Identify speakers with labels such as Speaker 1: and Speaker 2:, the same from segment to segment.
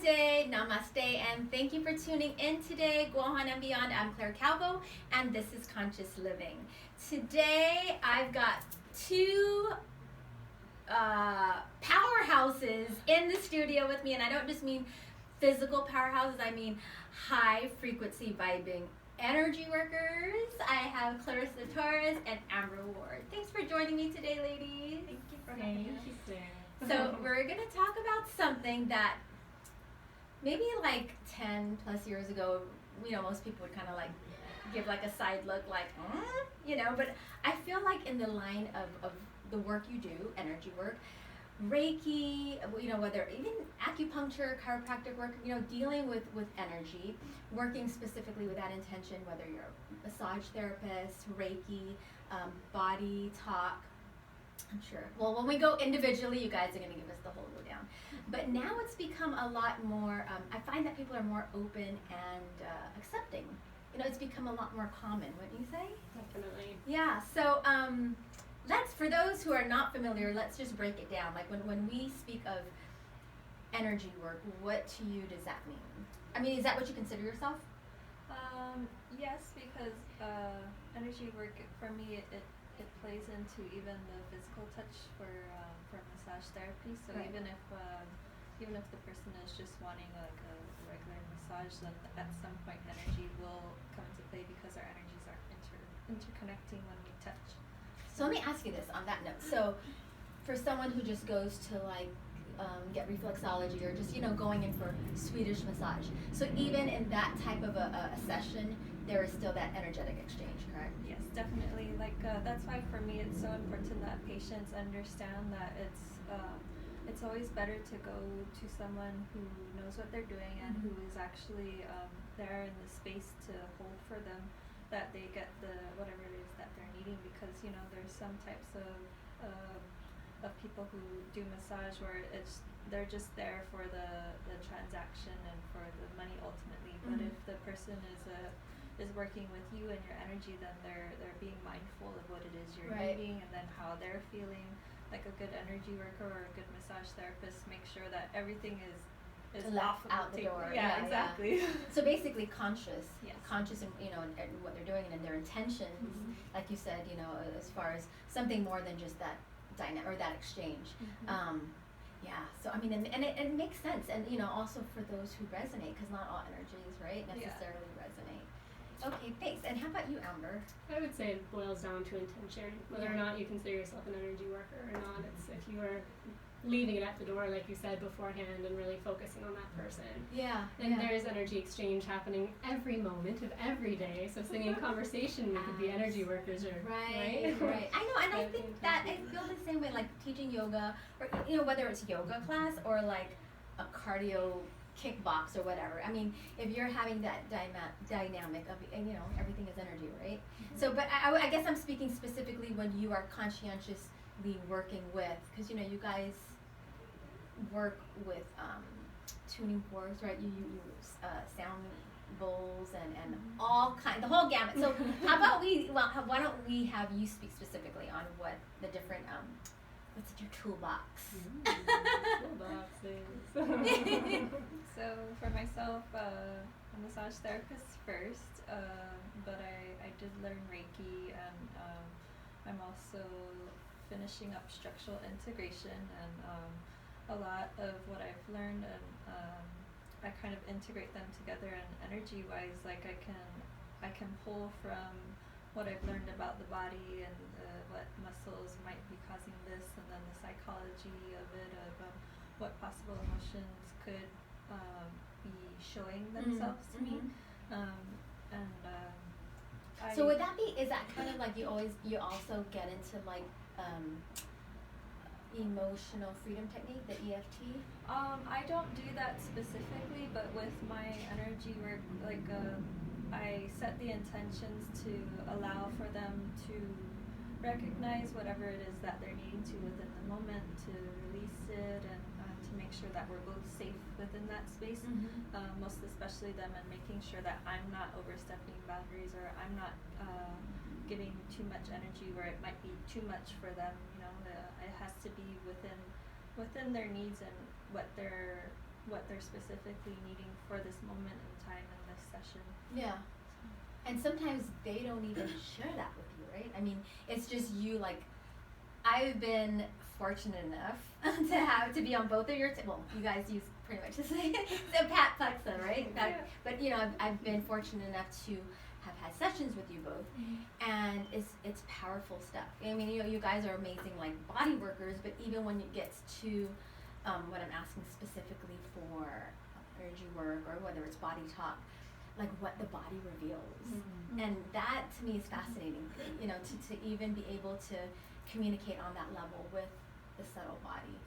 Speaker 1: namaste, and thank you for tuning in today. Guahan and beyond. I'm Clare Calvo, and this is Conscious Living. Today, I've got two powerhouses in the studio with me, and I don't just mean physical powerhouses, I mean high frequency vibing energy workers. I have Clarissa Torres and Amber Ward. Thanks for joining me today, ladies.
Speaker 2: Thank you for having us.
Speaker 1: So we're going to talk about something that maybe like 10 plus years ago, most people would kind of like give like a side look like, but I feel like in the line of the work you do, energy work, Reiki, whether even acupuncture, chiropractic work, dealing with energy, working specifically with that intention, whether you're a massage therapist, Reiki, body talk. I'm sure. Well, when we go individually, you guys are going to give us the whole lowdown. But now it's become a lot more, I find that people are more open and accepting. It's become a lot more common, wouldn't you say?
Speaker 2: Definitely.
Speaker 1: Yeah, so for those who are not familiar, let's just break it down. Like when we speak of energy work, what to you does that mean? I mean, is that what you consider yourself?
Speaker 2: Yes, because energy work, for me, it plays into even the physical touch for massage therapy. So
Speaker 1: right.
Speaker 2: even if the person is just wanting like a regular massage, then at some point energy will come into play because our energies are interconnecting when we touch.
Speaker 1: So let me ask you this on that note. So for someone who just goes to like get reflexology or just going in for Swedish massage, so even in that type of a session, there is still that energetic exchange, correct?
Speaker 2: Yes, definitely. Like that's why for me it's so important that patients understand that it's always better to go to someone who knows what they're doing and who is actually there in the space to hold for them, that they get the whatever it is that they're needing, because there's some types of people who do massage where they're just there for the transaction and for the money ultimately. But if the person is working with you and your energy, then they're being mindful of what it is you're needing and then how they're feeling. Like a good energy worker or a good massage therapist makes sure that everything is
Speaker 1: left out the door.
Speaker 2: Yeah, exactly.
Speaker 1: Yeah. So basically conscious and and what they're doing and their intentions, like you said, as far as something more than just that dynamic or that exchange. So I mean, and it makes sense, and also for those who resonate, because not all energies necessarily resonate. Okay, thanks. And how about you, Amber?
Speaker 3: I would say it boils down to intention. Whether or not you consider yourself an energy worker or not, it's if you are leaving it at the door, like you said beforehand, and really focusing on that person. And there is energy exchange happening every moment of every day. So sitting in conversation, we could be energy workers, or
Speaker 1: right. I know, and I think that I feel the same way. Like teaching yoga, or whether it's yoga class or like a cardio kickbox or whatever. I mean, if you're having that dynamic of, everything is energy, right? So, but I guess I'm speaking specifically when you are conscientiously working with, because you guys work with tuning forks, right? You use sound bowls and all the whole gamut. So how about why don't we have you speak specifically on what the different what's in your toolbox?
Speaker 3: toolboxes.
Speaker 2: So for myself, a massage therapist first, but I did learn Reiki, and I'm also finishing up structural integration, and a lot of what I've learned, and I kind of integrate them together, and energy wise, like I can pull from what I've learned about the body and what muscles might be causing this, and then the psychology of it, of what possible emotions could be showing themselves to me,
Speaker 1: so is that kind of like you also get into like emotional freedom technique, the EFT?
Speaker 2: I don't do that specifically, but with my energy work, like I set the intentions to allow for them to recognize whatever it is that they're needing to within the moment, to release it, and to make sure that we're both safe within that space, most especially them, and making sure that I'm not overstepping boundaries, or I'm not giving too much energy where it might be too much for them. It has to be within their needs and what they're what they're specifically needing for this moment in time in this session.
Speaker 1: Yeah. And sometimes they don't even share that with you, right? I mean, it's just you, like, I've been fortunate enough to be on both of your, well, you guys use pretty much the same, so Pat Plexa, right?
Speaker 2: Yeah.
Speaker 1: But, you know, I've been fortunate enough to have had sessions with you both, and it's powerful stuff. I mean, you know, you guys are amazing, like, body workers, but even when it gets to what I'm asking specifically for energy work, or whether it's body talk, like what the body reveals. And that to me is fascinating, you know, to even be able to communicate on that level with the subtle body.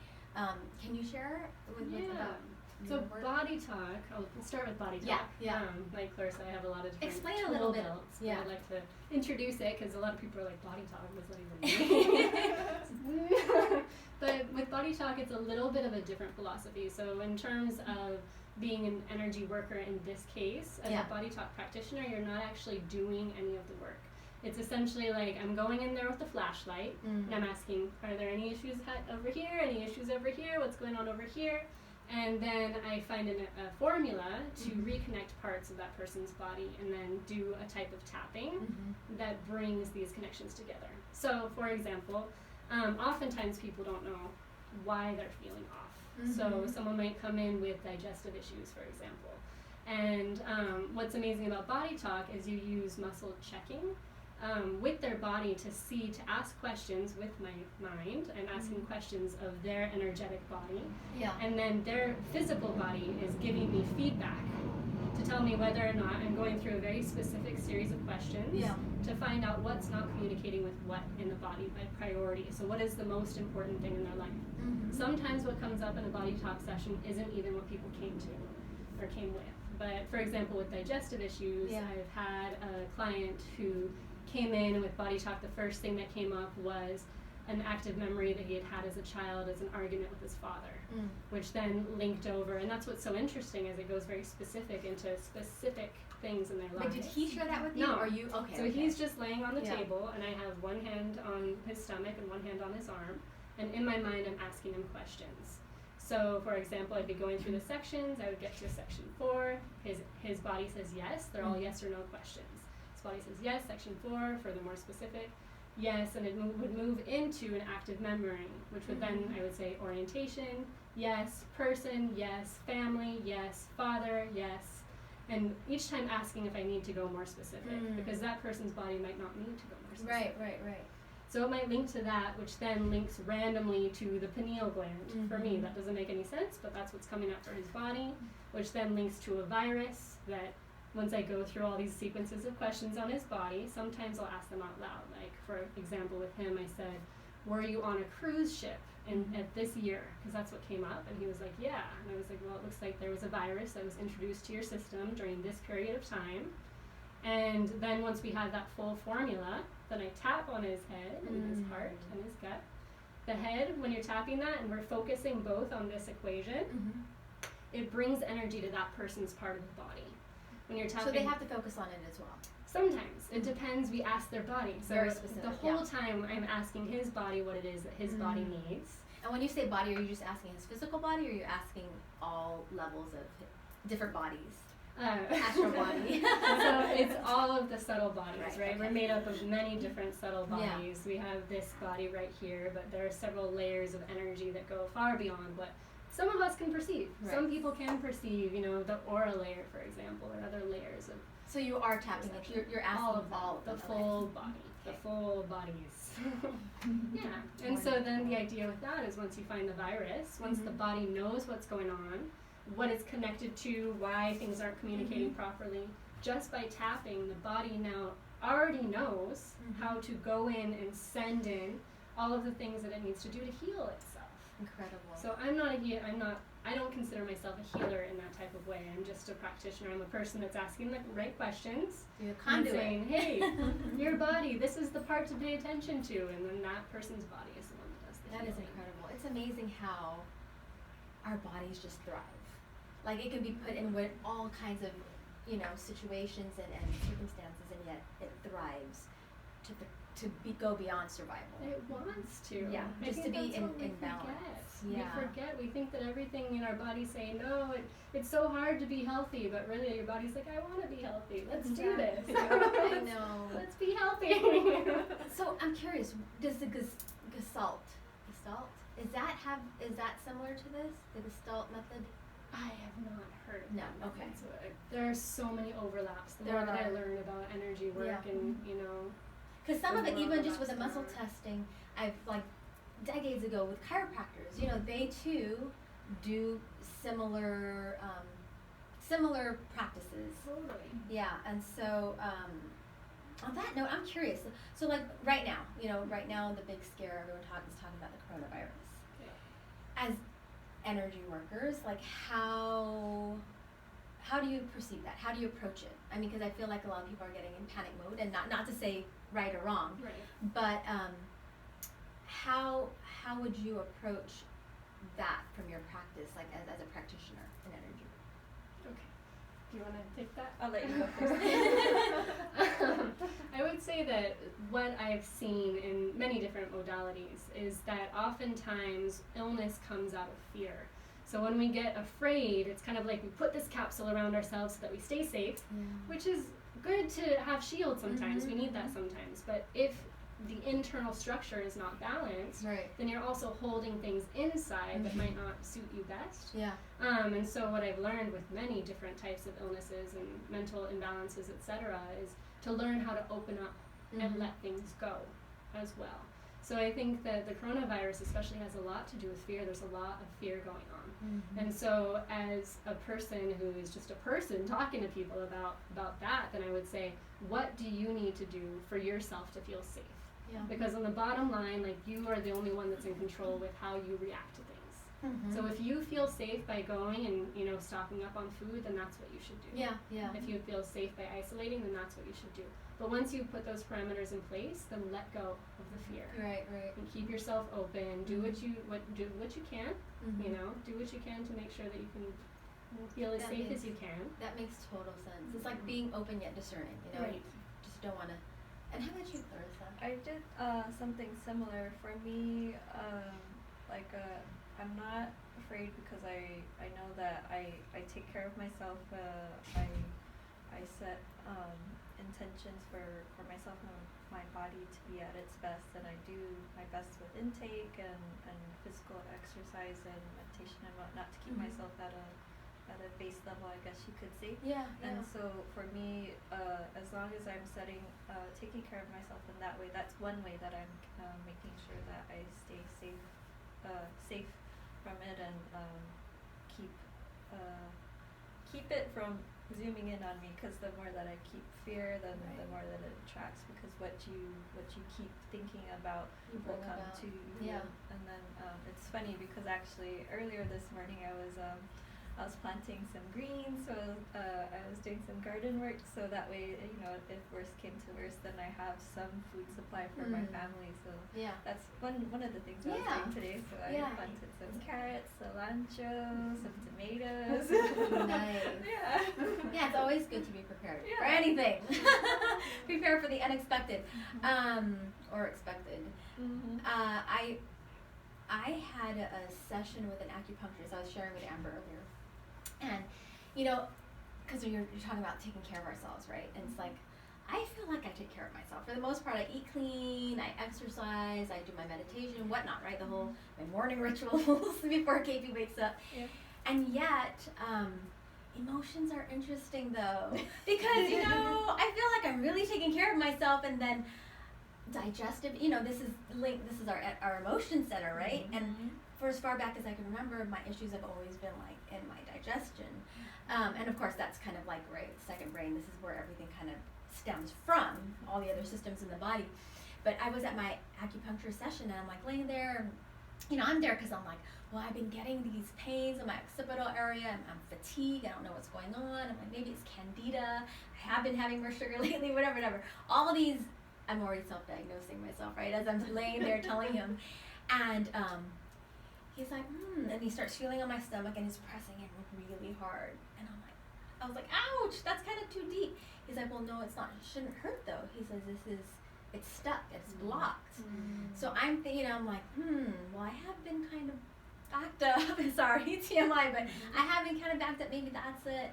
Speaker 1: Can you share with about
Speaker 3: so
Speaker 1: your work?
Speaker 3: body talk, I'll start with body talk.
Speaker 1: Yeah.
Speaker 3: Like Clarissa, I have a lot of different
Speaker 1: Explain a little bit.
Speaker 3: belts,
Speaker 1: Yeah.
Speaker 3: I'd like to introduce it because a lot of people are like, body talk, what's that even mean? But with body talk, it's a little bit of a different philosophy. So in terms of being an energy worker in this case, as a body talk practitioner, you're not actually doing any of the work. It's essentially like I'm going in there with the flashlight and I'm asking, are there any issues over here? Any issues over here? What's going on over here? And then I find a formula to reconnect parts of that person's body and then do a type of tapping that brings these connections together. So, for example, oftentimes people don't know why they're feeling off. So someone might come in with digestive issues, for example. And what's amazing about body talk is you use muscle checking with their body to ask questions with my mind and asking questions of their energetic body.
Speaker 1: Yeah.
Speaker 3: And then their physical body is giving me feedback to tell me whether or not I'm going through a very specific series of questions to find out what's not communicating with what in the body by priority. So what is the most important thing in their life? Sometimes what comes up in a body talk session isn't even what people came with. But for example, with digestive issues, I've had a client who came in with body talk. The first thing that came up was an active memory that he had had as a child as an argument with his father, which then linked over. And that's what's so interesting, is it goes very specific into specific things in their lives.
Speaker 1: But did he share that with you?
Speaker 3: No.
Speaker 1: Or you? Okay.
Speaker 3: So he's just laying on the table, and I have one hand on his stomach and one hand on his arm, and in my mind I'm asking him questions. So, for example, I'd be going through the sections. I would get to section 4. His body says yes. They're all yes or no questions. His body says yes. Section 4, furthermore specific, yes, and it would move into an active memory, which would then, I would say, orientation, yes, person, yes, family, yes, father, yes, and each time asking if I need to go more specific, because that person's body might not need to go more specific.
Speaker 1: Right.
Speaker 3: So it might link to that, which then links randomly to the pineal gland. For me, that doesn't make any sense, but that's what's coming up for his body, which then links to a virus that once I go through all these sequences of questions on his body, sometimes I'll ask them out loud. Like, for example, with him, I said, were you on a cruise ship at this year? Because that's what came up. And he was like, yeah. And I was like, well, it looks like there was a virus that was introduced to your system during this period of time. And then once we had that full formula, then I tap on his head and his heart and his gut. The head, when you're tapping that and we're focusing both on this equation, it brings energy to that person's part of the body. When you're tapping,
Speaker 1: So they have to focus on it as well.
Speaker 3: Sometimes. It depends. We ask their body. So
Speaker 1: Very specific,
Speaker 3: the whole time I'm asking his body what it is that his body needs.
Speaker 1: And when you say body, are you just asking his physical body, or are you asking all levels of different bodies? Astral body.
Speaker 3: So it's all of the subtle bodies, right?
Speaker 1: Okay.
Speaker 3: We're made up of many different subtle bodies. We have this body right here, but there are several layers of energy that go far beyond what some of us can perceive.
Speaker 1: Right.
Speaker 3: Some people can perceive, the aura layer, for example, or other layers of.
Speaker 1: So you are tapping it. You're asking
Speaker 3: all of
Speaker 1: them.
Speaker 3: the full body, the full bodies. Yeah, and so then the idea with that is once you find the virus, once the body knows what's going on, what it's connected to, why things aren't communicating properly, just by tapping, the body now already knows how to go in and send in all of the things that it needs to do to heal itself.
Speaker 1: Incredible.
Speaker 3: So I don't consider myself a healer in that type of way. I'm just a practitioner. I'm a person that's asking the right questions.
Speaker 1: You're a
Speaker 3: And
Speaker 1: conduit.
Speaker 3: saying, hey, your body, this is the part to pay attention to, and then that person's body is the one that does the
Speaker 1: That is
Speaker 3: healing.
Speaker 1: incredible. It's amazing how our bodies just thrive. Like, it can be put in with all kinds of, situations and circumstances, and yet it thrives. go beyond survival.
Speaker 3: It wants to.
Speaker 1: Yeah, just to be in balance.
Speaker 3: Yeah. We forget. We think that everything in our body say no. It's so hard to be healthy, but really your body's like, I want to be healthy. Let's do this.
Speaker 1: I know.
Speaker 3: Let's be healthy.
Speaker 1: So I'm curious. Does the Gestalt is that similar to this? The Gestalt method?
Speaker 3: I have not heard of that.
Speaker 1: Okay.
Speaker 3: So there are so many overlaps. The more that I learn about energy work and,
Speaker 1: because some of it, even just with the muscle testing, I've like decades ago with chiropractors, they too do similar practices.
Speaker 3: Totally.
Speaker 1: Yeah, and so on that note, I'm curious. So like right now, the big scare everyone is talking about the coronavirus. Yeah. As energy workers, like how do you perceive that? How do you approach it? I mean, because I feel like a lot of people are getting in panic mode, and not to say right or wrong, but how would you approach that from your practice, like as a practitioner in energy?
Speaker 3: Okay. Do you want to take that?
Speaker 2: I'll let you go first.
Speaker 3: I would say that what I've seen in many different modalities is that oftentimes illness comes out of fear. So when we get afraid, it's kind of like we put this capsule around ourselves so that we stay safe, which is good to have shield sometimes. We need that sometimes. But if the internal structure is not balanced, then you're also holding things inside that might not suit you best.
Speaker 1: Yeah.
Speaker 3: And so what I've learned with many different types of illnesses and mental imbalances, etc., is to learn how to open up and let things go as well. So I think that the coronavirus especially has a lot to do with fear. There's a lot of fear going on. And so as a person who is just a person talking to people about that, then I would say, what do you need to do for yourself to feel safe? Yeah. Because on the bottom line, like, you are the only one that's in control with how you react to things. So if you feel safe by going and, stocking up on food, then that's what you should do.
Speaker 1: Yeah, yeah.
Speaker 3: If you feel safe by isolating, then that's what you should do. But once you put those parameters in place, then let go of the fear.
Speaker 1: Right.
Speaker 3: And keep yourself open. Do what you can. Do what you can to make sure that you can feel as safe as you can.
Speaker 1: That makes total sense. It's like being open yet discerning.
Speaker 3: Right.
Speaker 1: You just don't want to. And how about you, Clarissa?
Speaker 2: I did something similar. For me, I'm not afraid because I know that I take care of myself. I set intentions for myself and my body to be at its best, and I do my best with intake and physical exercise and meditation and whatnot to keep myself at a base level, I guess you could say.
Speaker 1: Yeah.
Speaker 2: And so for me, as long as I'm taking care of myself in that way, that's one way that I'm making sure that I stay safe from it, and keep it from zooming in on me, because the more that I keep fear, then the more that it attracts, because what you keep thinking about will come to you. And then it's funny because actually earlier this morning I was planting some greens, so I was doing some garden work, so that way, if worst came to worst, then I have some food supply for my family. So that's one of the things I was doing today. So I planted some carrots, cilantro, some tomatoes.
Speaker 1: Nice. Yeah, it's always good to be prepared for anything. Prepare for the unexpected, or expected. I had a session with an acupuncturist. I was sharing with Amber earlier. And, because you're talking about taking care of ourselves, right? And it's like, I feel like I take care of myself. For the most part, I eat clean, I exercise, I do my meditation and whatnot, right? My morning rituals before KP wakes up. Yeah. And yet, emotions are interesting, though. Because, I feel like I'm really taking care of myself, and then digestive, this is our emotion center, right? And for as far back as I can remember, my issues have always been like in my digestion. And of course that's kind of like, right, second brain, this is where everything kind of stems from, all the other systems in the body. But I was at my acupuncture session, and I'm like laying there, and, I'm there because I'm like, well, I've been getting these pains in my occipital area, and I'm fatigued, I don't know what's going on. I'm like, maybe it's candida, I have been having more sugar lately, whatever. All of these, I'm already self-diagnosing myself, right, as I'm laying there telling him. And he's like, and he starts feeling on my stomach, and he's pressing it really hard. And I was like, ouch, that's kind of too deep. He's like, well, no, it's not. It shouldn't hurt, though. He says, this it's stuck, it's blocked. So I'm thinking, I'm like, well, I have been kind of backed up. Sorry, TMI, but I have been kind of backed up. Maybe that's it.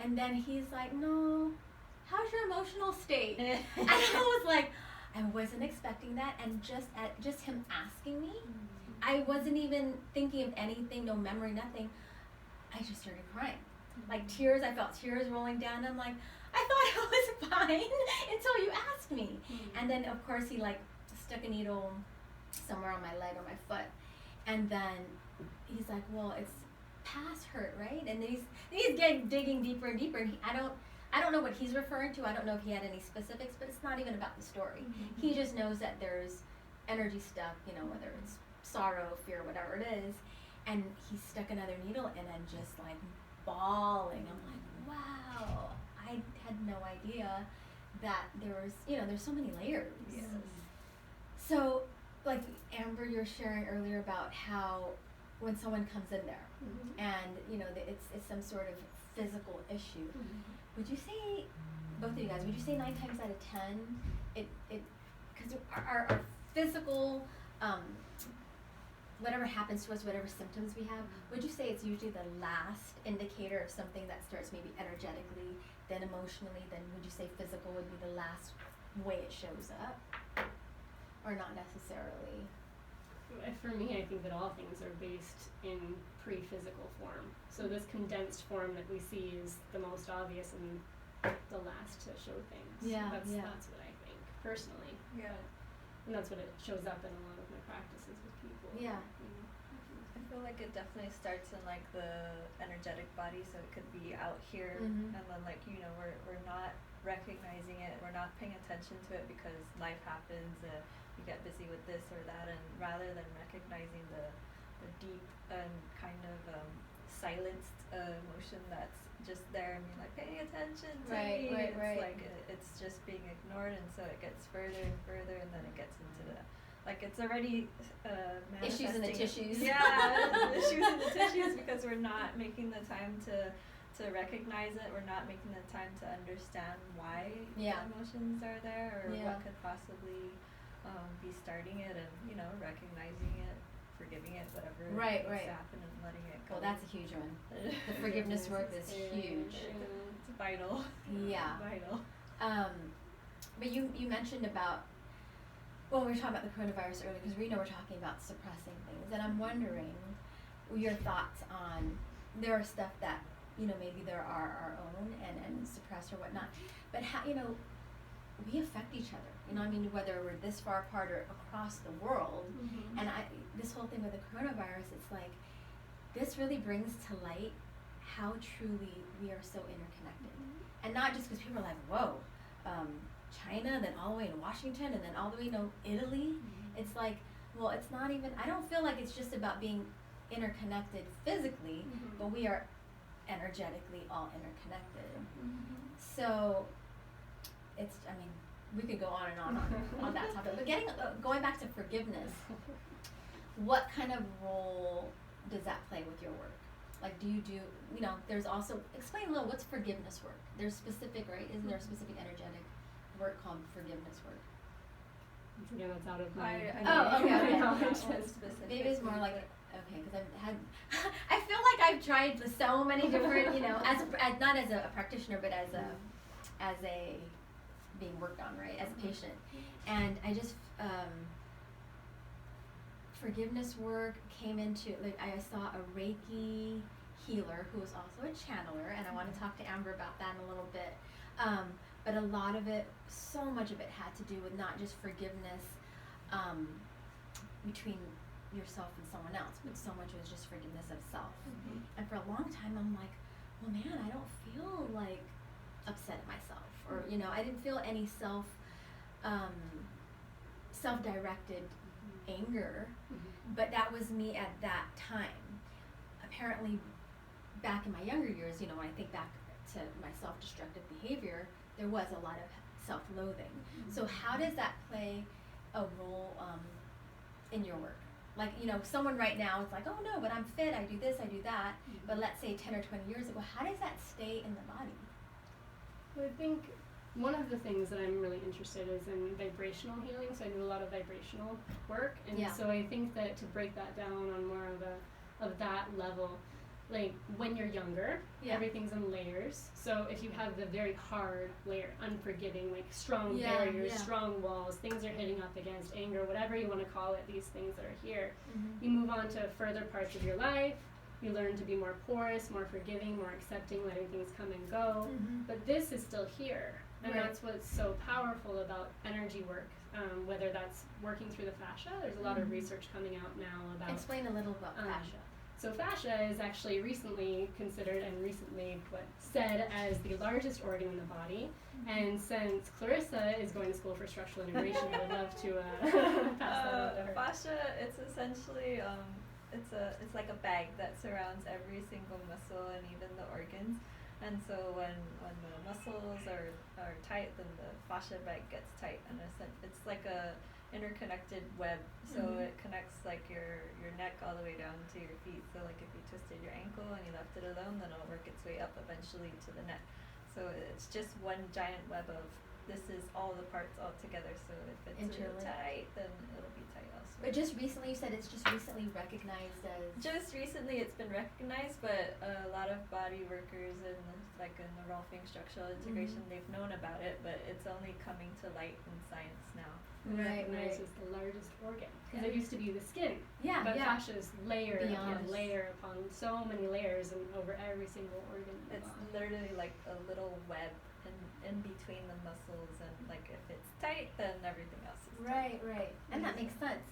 Speaker 1: And then he's like, no, how's your emotional state? And I was like, I wasn't expecting that. And just him asking me, I wasn't even thinking of anything, no memory, nothing. I just started crying. Like tears, I felt tears rolling down. I'm like, I thought I was fine until you asked me. And then of course he like stuck a needle somewhere on my leg or my foot. And then he's like, well, it's past hurt, right? And then he's getting digging deeper and deeper. And I don't know what he's referring to. I don't know if he had any specifics, but it's not even about the story. He just knows that there's energy stuck, you know, whether it's sorrow, fear, whatever it is. And he stuck another needle in and just like bawling. I'm like, wow, I had no idea that there was, you know, there's so many layers.
Speaker 2: Yes.
Speaker 1: So, like Amber, you're sharing earlier about how when someone comes in there and, you know, it's some sort of physical issue, would you say, both of you guys, would you say 9 times out of 10, because our physical, whatever happens to us, whatever symptoms we have, would you say it's usually the last indicator of something that starts maybe energetically, then emotionally, then would you say physical would be the last way it shows up? Or not necessarily?
Speaker 3: For me, I think that all things are based in pre-physical form. So this condensed form that we see is the most obvious and the last to show things. That's what I think, personally.
Speaker 2: Yeah.
Speaker 3: And that's what it shows up in a lot of my practices with people.
Speaker 1: Yeah.
Speaker 2: I feel like it definitely starts in like the energetic body, so it could be out here, and then like, you know, we're not recognizing it, we're not paying attention to it because life happens, you get busy with this or that, and rather than recognizing the deep and kind of silenced emotion that's just there and being like, pay attention to me. It's like it's just being ignored, and so it gets further and further, and then it gets into the, like, it's already manifesting.
Speaker 1: Issues in the tissues.
Speaker 2: Yeah, issues in the tissues, because we're not making the time to recognize it. We're not making the time to understand why the emotions are there, or what could possibly be starting it, and, you know, recognizing it, forgiving it, whatever needs to happen, and letting it go.
Speaker 1: Well, that's a huge one. The forgiveness work is huge.
Speaker 2: It's vital.
Speaker 1: Yeah.
Speaker 2: Vital.
Speaker 1: But you mentioned about, well, we were talking about the coronavirus earlier, because we know we're talking about suppressing things, and I'm wondering your thoughts on, there are stuff that, you know, maybe there are our own and suppressed or whatnot, but how, you know, we affect each other. You know, I mean, whether we're this far apart or across the world, and this whole thing with the coronavirus, it's like, this really brings to light how truly we are so interconnected. And not just because people are like, whoa, China, then all the way in Washington, and then all the way, you know, Italy. It's like, well, it's not even, I don't feel like it's just about being interconnected physically, but we are energetically all interconnected. So it's, I mean, we could go on and on that topic, but going back to forgiveness, what kind of role does that play with your work? Like, do you know, there's also, explain a little, what's forgiveness work? There's specific, right? Isn't there a specific energetic work called forgiveness work?
Speaker 3: Again, that's out of my
Speaker 1: okay. Maybe it's more like, okay, because I feel like I've tried so many different, you know, as not as a practitioner, but as a being worked on, right, as a patient, and I just forgiveness work came into, like, I saw a Reiki healer who was also a channeler, and I want to talk to Amber about that in a little bit. But a lot of it, so much of it had to do with not just forgiveness between yourself and someone else, but so much was just forgiveness of self. And for a long time, I'm like, well, man, I don't feel like upset at myself, or, you know, I didn't feel any self-directed anger, but that was me at that time. Apparently, back in my younger years, you know, when I think back to my self-destructive behavior, there was a lot of self-loathing. So how does that play a role in your work? Like, you know, someone right now is like, oh no, but I'm fit, I do this, I do that. But let's say 10 or 20 years ago, how does that stay in the body?
Speaker 3: I think one of the things that I'm really interested is in vibrational healing, so I do a lot of vibrational work, and so I think that to break that down on more of that level, like when you're younger, everything's in layers. So if you have the very hard layer, unforgiving, like strong barriers, strong walls, things are hitting up against anger, whatever you want to call it, these things that are here. You move on to further parts of your life. You learn to be more porous, more forgiving, more accepting, letting things come and go. But this is still here. And that's what's so powerful about energy work, whether that's working through the fascia. There's a lot of research coming out now about...
Speaker 1: Explain a little about fascia.
Speaker 3: So fascia is actually recently considered and recently said as the largest organ in the body. And since Clarissa is going to school for structural integration, I would love to pass that on to her.
Speaker 2: Fascia, it's essentially... it's like a bag that surrounds every single muscle and even the organs. And so when the muscles are tight, then the fascia bag gets tight, and it's like a interconnected web. So it connects like your neck all the way down to your feet. So like if you twisted your ankle and you left it alone, then it'll work its way up eventually to the neck. So it's just one giant web of this is all the parts all together. So if it's tight, then it'll be tight also.
Speaker 1: But just recently, you said it's just recently recognized as...
Speaker 2: Just recently it's been recognized, but a lot of body workers in the Rolfing structural integration, they've known about it, but it's only coming to light in science now.
Speaker 3: Recognized as the largest organ. Because it used to be the skin.
Speaker 1: But
Speaker 3: fascia is layer upon layer upon so many layers and over every single organ.
Speaker 2: It's literally like a little web in between the muscles, and like if it's tight, then everything else is tight.
Speaker 1: Right. And that makes sense.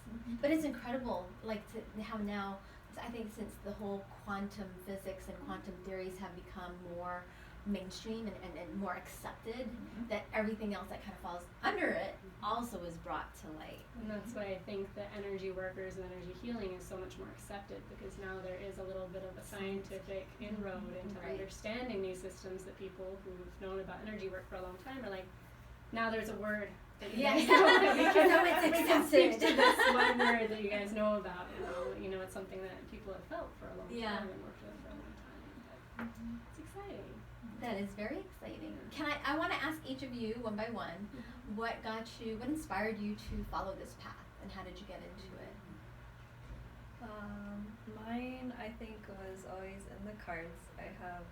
Speaker 1: But it's incredible, like to how now, I think since the whole quantum physics and quantum theories have become more mainstream and more accepted, that everything else that kind of falls under it also is brought to light.
Speaker 3: And that's why I think that energy workers and energy healing is so much more accepted, because now there is a little bit of a scientific inroad into understanding these systems that people who've known about energy work for a long time are like, now there's a word that you guys know that we can speak to this one word that you guys know about. You know, it's something that people have felt for a long time and worked with for a long time. But it's exciting.
Speaker 1: That is very exciting. I want to ask each of you one by one, what inspired you to follow this path, and how did you get into it?
Speaker 2: Mine, I think, was always in the cards. I have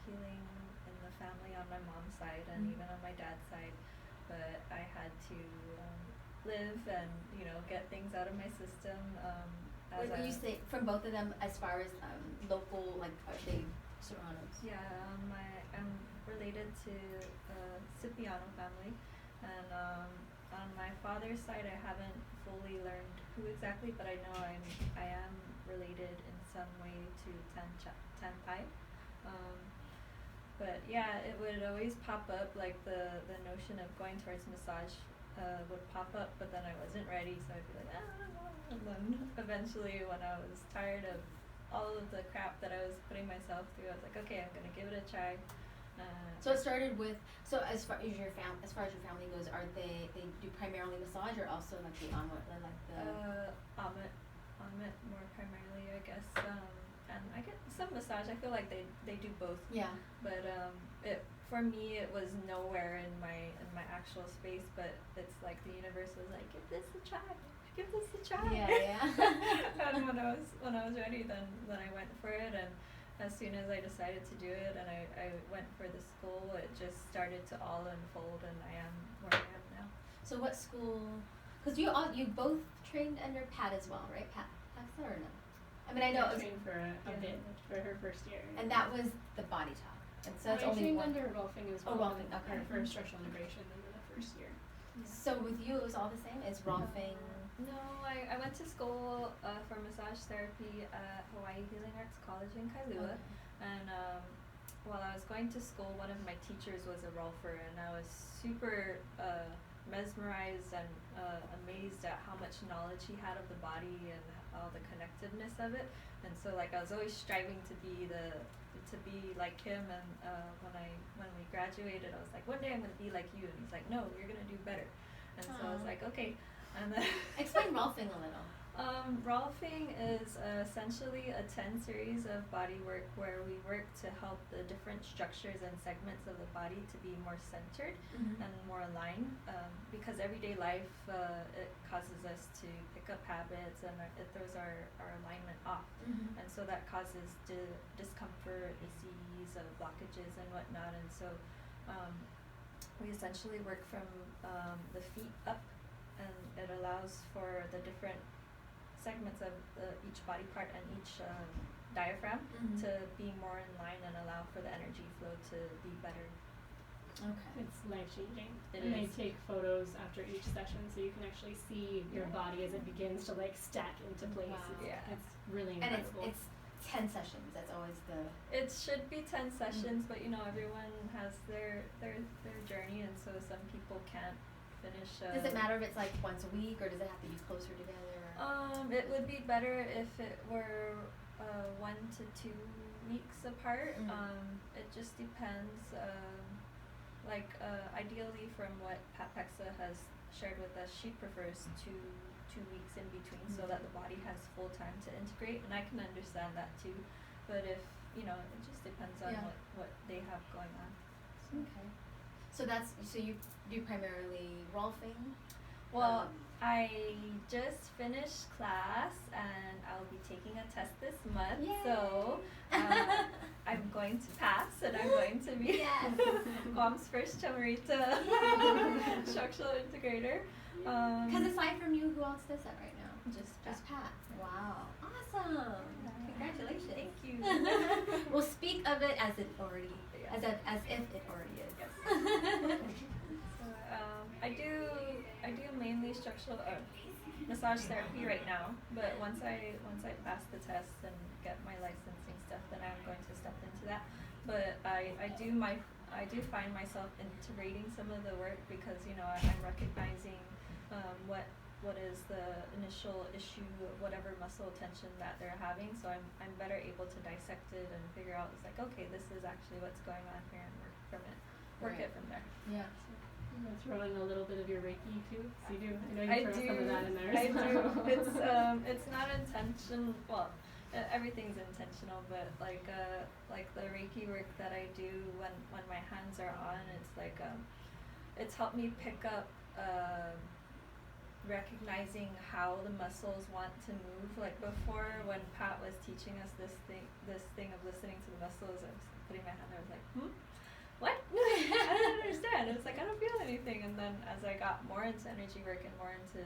Speaker 2: healing in the family on my mom's side and even on my dad's side, but I had to live and get things out of my system.
Speaker 1: When you say from both of them, as far as local, like are they Serranos?
Speaker 2: Yeah, I'm related to Cipriano family, and on my father's side, I haven't fully learned who exactly, but I know I am related in some way to Tanpai. But yeah, it would always pop up, like the notion of going towards massage would pop up, but then I wasn't ready, so I'd be like, I don't know. And then eventually, when I was tired of all of the crap that I was putting myself through, I was like, okay, I'm gonna give it a try.
Speaker 1: So it started with, as far as your family goes, are they do primarily massage or also like the
Speaker 2: Amit more primarily, I guess. And I get some massage. I feel like they do both.
Speaker 1: Yeah.
Speaker 2: But for me it was nowhere in my actual space, but it's like the universe was like, give this a try.
Speaker 1: Yeah.
Speaker 2: And when I was ready, then I went for it, and as soon as I decided to do it and I went for the school, it just started to all unfold, and I am where I am now.
Speaker 1: So what school? Because you both trained under Pat as well, right? Pat Paxa or no? I mean, I know
Speaker 3: I trained for a bit for her first year.
Speaker 1: And that was the body talk. And so that's
Speaker 3: I
Speaker 1: only
Speaker 3: trained
Speaker 1: one.
Speaker 3: under Rolfing as well.
Speaker 1: Oh, Rolfing, okay.
Speaker 3: For structural integration under the first year.
Speaker 1: Yeah. So with you, it was all the same? Is Rolfing?
Speaker 2: No, I went to school for massage therapy at Hawaii Healing Arts College in Kailua. Okay. And while I was going to school, one of my teachers was a Rolfer, and I was super mesmerized and amazed at how much knowledge he had of the body and all the connectiveness of it. And so like I was always striving to be like him, and when we graduated, I was like, one day I'm gonna be like you, and he's like, no, you're gonna do better. And so I was like, okay. And then
Speaker 1: explain Rolfing a little.
Speaker 2: Rolfing is essentially a 10 series of body work where we work to help the different structures and segments of the body to be more centered and more aligned, because everyday life it causes us to pick up habits and it throws our alignment off, and so that causes discomfort, disease, blockages and whatnot, and so we essentially work from the feet up, and it allows for the different segments of each body part and each diaphragm to be more in line and allow for the energy flow to be better.
Speaker 3: Okay. It's life-changing.
Speaker 1: And
Speaker 3: they take photos after each session so you can actually see your body as it begins to like stack into place.
Speaker 1: Wow.
Speaker 3: It's really incredible.
Speaker 1: And it's 10 sessions. That's always the...
Speaker 2: It should be 10 sessions, but you know, everyone has their journey, and so some people can't finish.
Speaker 1: Does it matter if it's like once a week, or does it have to be closer together?
Speaker 2: It would be better if it were 1 to 2 weeks apart. It just depends. Ideally, from what Pat Pexa has shared with us, she prefers two weeks in between so that the body has full time to integrate, and I can understand that too. But if you know, it just depends on what they have going on.
Speaker 1: Okay. So you do primarily Rolfing?
Speaker 2: Well, I just finished class and I'll be taking a test this month. Yay. So I'm going to pass and I'm going to be Mom's first chamarita structural integrator.
Speaker 1: Because aside from you, who else does that right now?
Speaker 2: Just
Speaker 1: Pat. Wow. Awesome. Congratulations.
Speaker 2: Thank you.
Speaker 1: We'll speak of it as if it already is.
Speaker 2: Yes. I do mainly structural massage therapy right now, but once I pass the test and get my licensing stuff, then I'm going to step into that. But I do find myself integrating some of the work because you know I'm recognizing what is the initial issue, whatever muscle tension that they're having. So I'm better able to dissect it and figure out, it's like, okay, this is actually what's going on here, and work it from there.
Speaker 1: Yeah.
Speaker 3: I'm gonna throw in a little bit of your Reiki too. So you do. I know you throw some of that in there.
Speaker 2: I do. It's not intentional. Well, everything's intentional, but like the Reiki work that I do when my hands are on, it's like it's helped me pick up recognizing how the muscles want to move. Like before, when Pat was teaching us this thing of listening to the muscles, I was putting my hand there, I was like, what? I don't understand. It's like I don't feel anything. And then as I got more into energy work and more into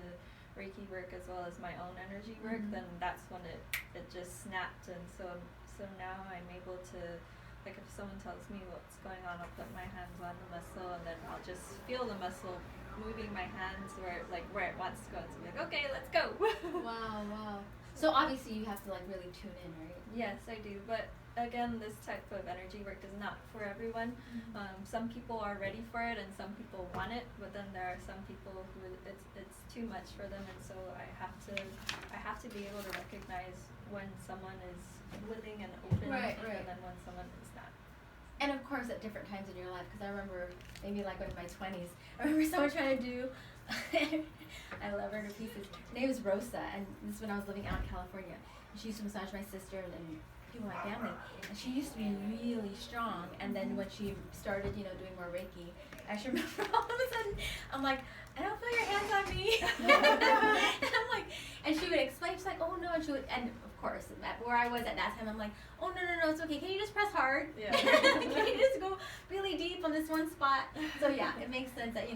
Speaker 2: Reiki work as well as my own energy work, then that's when it just snapped. And so now I'm able to, like, if someone tells me what's going on, I'll put my hands on the muscle and then I'll just feel the muscle moving my hands where it wants to go. So I'm like, okay, let's go.
Speaker 1: Wow. So obviously you have to like really tune in, right?
Speaker 2: Yes, I do. But again, this type of energy work is not for everyone. Some people are ready for it and some people want it, but then there are some people who it's too much for them, and so I have to be able to recognize when someone is willing and open,
Speaker 1: right.
Speaker 2: and then when someone is not.
Speaker 1: And of course at different times in your life, because I remember maybe like in my 20s, I remember someone trying to do I love her to pieces. Her name is Rosa, and this is when I was living out in California. She used to massage my sister and people in my family, and she used to be really strong, and then when she started, doing more Reiki, I actually remember all of a sudden, I'm like, I don't feel your hands on me. And I'm like, and she would explain, she's like, oh no, and of course, where I was at that time, I'm like, oh no, it's okay, can you just press hard?
Speaker 2: Yeah.
Speaker 1: Can you just go really deep on this one spot? So yeah, it makes sense that,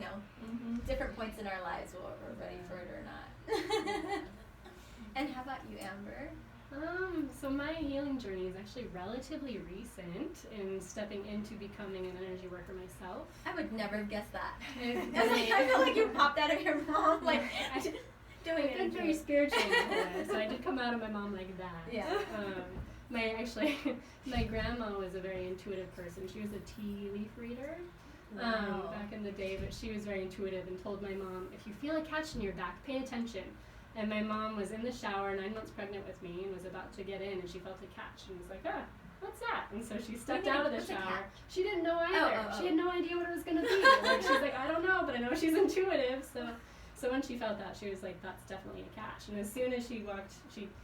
Speaker 1: different points in our lives we're ready for it or not. And how about you, Amber?
Speaker 3: So my healing journey is actually relatively recent in stepping into becoming an energy worker myself.
Speaker 1: I would never have guessed that. I feel like you popped out of your mom, like, doing it.
Speaker 3: I've been very spiritual in a way, so I did come out of my mom like that.
Speaker 1: Yeah.
Speaker 3: My grandma was a very intuitive person. She was a tea leaf reader.
Speaker 1: Wow.
Speaker 3: Back in the day, but she was very intuitive and told my mom, if you feel a catch in your back, pay attention. And my mom was in the shower, 9 months pregnant with me, and was about to get in, and she felt a catch, and was like, what's that? And so she stepped out of the shower. She didn't know either. She had no idea what it was going to be. Like, she's like, I don't know, but I know she's intuitive. So So when she felt that, she was like, that's definitely a catch. And as soon as she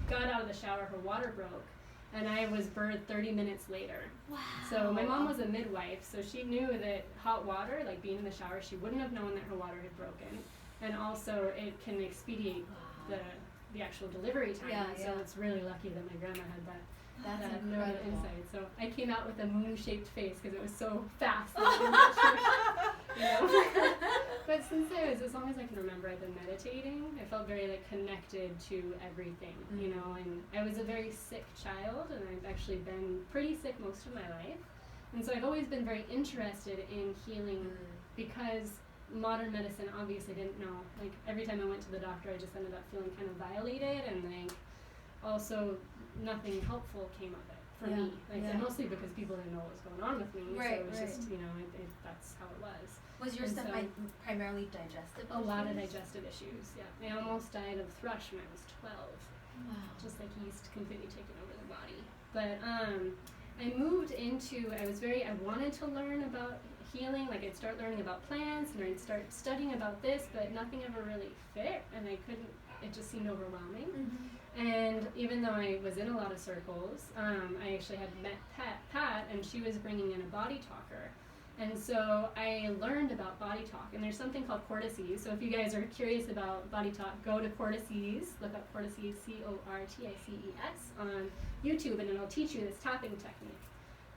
Speaker 3: got out of the shower, her water broke, and I was birthed 30 minutes later.
Speaker 1: Wow.
Speaker 3: So my mom was a midwife, so she knew that hot water, like being in the shower, she wouldn't have known that her water had broken. And also it can expedite the actual delivery time.
Speaker 1: Yeah,
Speaker 3: so it's really lucky that my grandma had that.
Speaker 1: That's
Speaker 3: that
Speaker 1: incredible.
Speaker 3: insight. So I came out with a moon-shaped face because it was so fast. That I wasn't sure, you know? But since as long as I can remember, I've been meditating. I felt very like connected to everything, you know. And I was a very sick child, and I've actually been pretty sick most of my life. And so I've always been very interested in healing because modern medicine obviously didn't know. Like every time I went to the doctor, I just ended up feeling kind of violated, and like also nothing helpful came of it for me. Like and mostly because people didn't know what was going on with me. So it was just, you know, that's how it was.
Speaker 1: Was your stuff primarily digestive issues?
Speaker 3: A lot of digestive issues, yeah. I almost died of thrush when I was 12.
Speaker 1: Wow.
Speaker 3: Just like yeast completely taking over the body. But I moved into, I wanted to learn about healing, like I'd start learning about plants and I'd start studying about this, but nothing ever really fit, and it just seemed overwhelming. And even though I was in a lot of circles, I actually had met Pat, and she was bringing in a body talker. And so I learned about body talk, and there's something called Cortices. So if you guys are curious about body talk, go to Cortices, look up Cortices, Cortices on YouTube, and it'll teach you this tapping technique.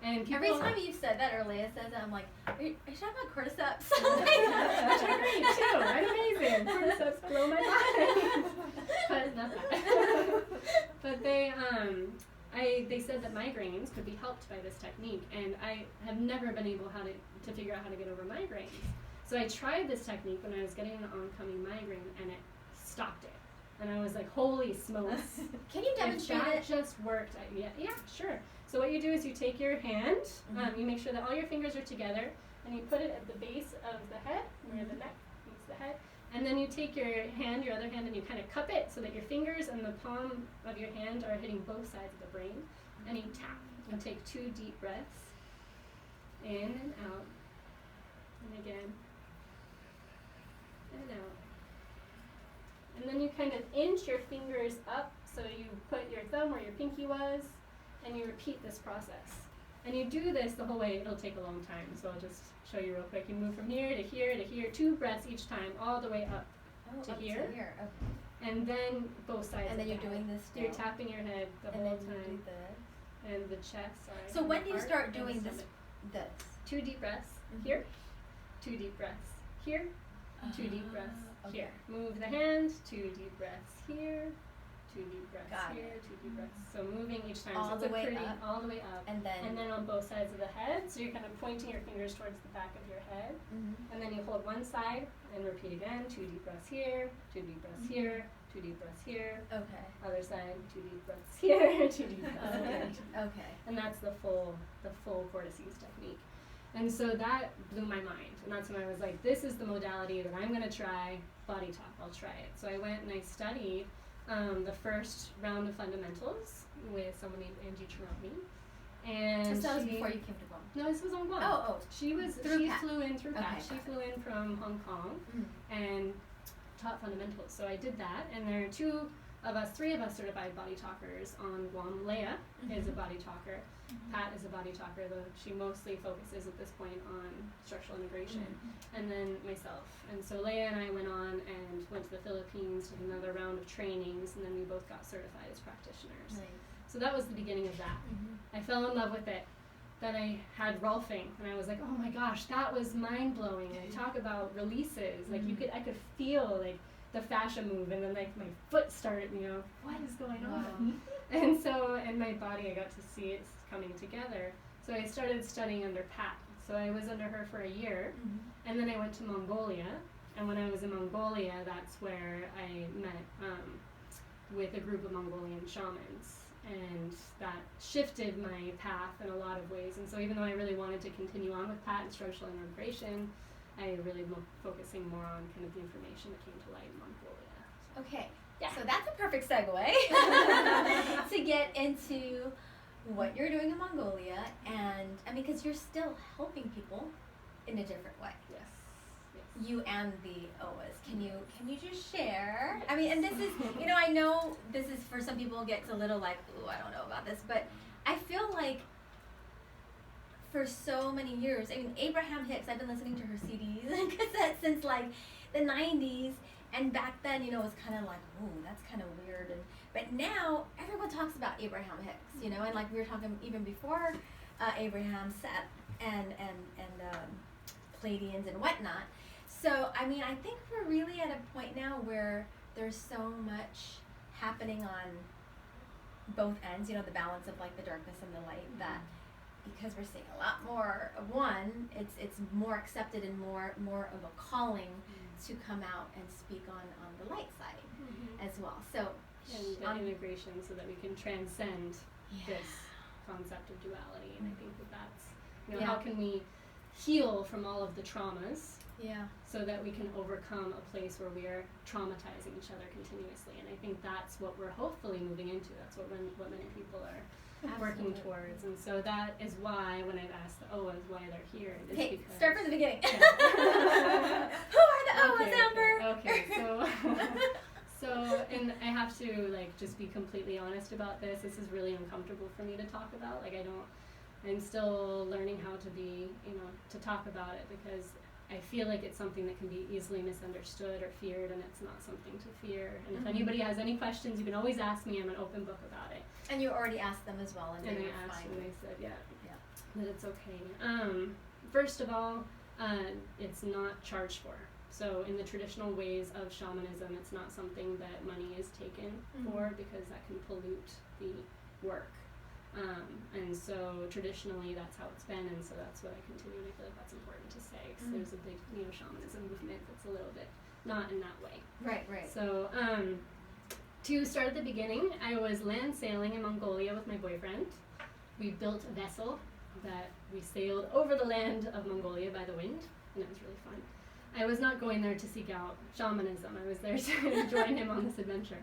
Speaker 3: And
Speaker 1: every time you've said that, or Leah says that, I'm like, are you talking about cordyceps?
Speaker 3: Which are great too. I'm amazing. Cordyceps blow my mind. But not that. But they said that migraines could be helped by this technique, and I have never been able to figure out how to get over migraines. So I tried this technique when I was getting an oncoming migraine, and it stopped it. And I was like, holy smokes.
Speaker 1: Can you demonstrate
Speaker 3: if that
Speaker 1: it?
Speaker 3: just worked. Yeah, sure. So what you do is you take your hand, you make sure that all your fingers are together, and you put it at the base of the head, where the neck meets the head, and then you take your other hand, and you kind of cup it so that your fingers and the palm of your hand are hitting both sides of the brain, and you tap. You take 2 deep breaths, in and out, and again, and out. And then you kind of inch your fingers up, so you put your thumb where your pinky was, and you repeat this process. And you do this the whole way. It'll take a long time, so I'll just show you real quick. You move from here to here to here, 2 breaths each time, all the way up to here. Okay. And then both sides.
Speaker 1: And then you're
Speaker 3: head.
Speaker 1: doing this
Speaker 3: You're tapping your head the
Speaker 1: and
Speaker 3: whole
Speaker 1: then
Speaker 3: time.
Speaker 1: You do this.
Speaker 3: And the chest. Sorry.
Speaker 1: So when do you start doing this?
Speaker 3: 2 deep breaths here, 2 deep breaths here, 2 deep breaths here. Move the hand, 2 deep breaths here, 2 deep breaths here, 2 deep breaths. So moving each time.
Speaker 1: All
Speaker 3: so
Speaker 1: the way up.
Speaker 3: All the way up.
Speaker 1: And then
Speaker 3: on both sides of the head. So you're kind of pointing your fingers towards the back of your head. And then you hold one side and repeat again. 2 deep breaths here, 2 deep breaths here, 2 deep breaths here.
Speaker 1: Okay.
Speaker 3: Other side, 2 deep breaths here, 2 deep breaths here.
Speaker 1: Okay.
Speaker 3: And that's the full Cortices technique. And so that blew my mind. And that's when I was like, this is the modality that I'm going to try. Body talk, I'll try it. So I went and I studied the first round of fundamentals with someone named Angie Cherami. And
Speaker 1: so that was before you came to Guam?
Speaker 3: No, this was on Guam.
Speaker 1: Oh.
Speaker 3: She flew in through Pat. She flew in from Hong Kong and taught fundamentals. So I did that, and there are 3 of us certified body talkers on Guam. Leah is a body talker. Pat is a body talker, though she mostly focuses at this point on structural integration, and then myself. And so Leah and I went on and went to the Philippines, did another round of trainings, and then we both got certified as practitioners. Nice. So that was the beginning of that. I fell in love with it. Then I had Rolfing, and I was like, oh my gosh, that was mind-blowing. And talk about releases. Like I could feel like the fascia move, and then like my foot started, what is going on? And so in my body I got to see it coming together. So I started studying under Pat. So I was under her for a year, and then I went to Mongolia. And when I was in Mongolia, that's where I met with a group of Mongolian shamans. And that shifted my path in a lot of ways. And so even though I really wanted to continue on with Pat and structural integration, I really am focusing more on kind of the information that came to light in Mongolia.
Speaker 1: Okay.
Speaker 3: Yeah.
Speaker 1: So that's a perfect segue to get into what you're doing in Mongolia, and because you're still helping people in a different way.
Speaker 3: Yes.
Speaker 1: you and the OAs. Can you just share? I mean, and this is, I know this is for some people gets a little like, ooh, I don't know about this, but I feel like for so many years, I mean, Abraham Hicks, I've been listening to her CDs and cassettes since like the 90s, and back then, it was kind of like, ooh, that's kind of weird, but now everyone talks about Abraham Hicks, and like we were talking even before Abraham, Seth, and Pleiadians and whatnot. So, I mean, I think we're really at a point now where there's so much happening on both ends, the balance of like the darkness and the light, that because we're seeing a lot more of one, it's more accepted and more of a calling to come out and speak on the light side as well. So,
Speaker 3: and the integration so that we can transcend this concept of duality. And I think that's, how can we heal from all of the traumas so that we can overcome a place where we are traumatizing each other continuously. And I think that's what we're hopefully moving into. That's what many people are working towards. And so that is why when I've asked the OAs why they're here, it's
Speaker 1: okay,
Speaker 3: because...
Speaker 1: start from the beginning. Who are the OAs, Amber?
Speaker 3: Okay, so and I have to like just be completely honest about this. This is really uncomfortable for me to talk about. Like I'm still learning how to be, to talk about it, because I feel like it's something that can be easily misunderstood or feared, and it's not something to fear. And if anybody has any questions, you can always ask me. I'm an open book about it.
Speaker 1: And you already asked them as well, and
Speaker 3: I asked, and they said, that it's okay. First of all, it's not charged for. So in the traditional ways of shamanism, it's not something that money is taken for, because that can pollute the work. And so traditionally that's how it's been, and so that's what I continue to feel like that's important to say, because there's a big shamanism movement that's a little bit not in that way.
Speaker 1: Right.
Speaker 3: So to start at the beginning, I was land sailing in Mongolia with my boyfriend. We built a vessel that we sailed over the land of Mongolia by the wind, and it was really fun. I was not going there to seek out shamanism. I was there to join him on this adventure.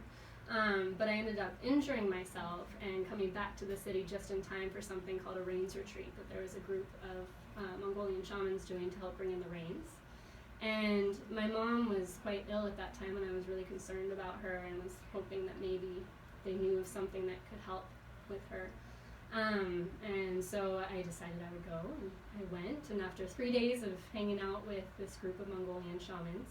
Speaker 3: But I ended up injuring myself and coming back to the city just in time for something called a rains retreat that there was a group of Mongolian shamans doing to help bring in the rains. And my mom was quite ill at that time, and I was really concerned about her and was hoping that maybe they knew of something that could help with her. And so I decided I would go, and I went, and after 3 days of hanging out with this group of Mongolian shamans,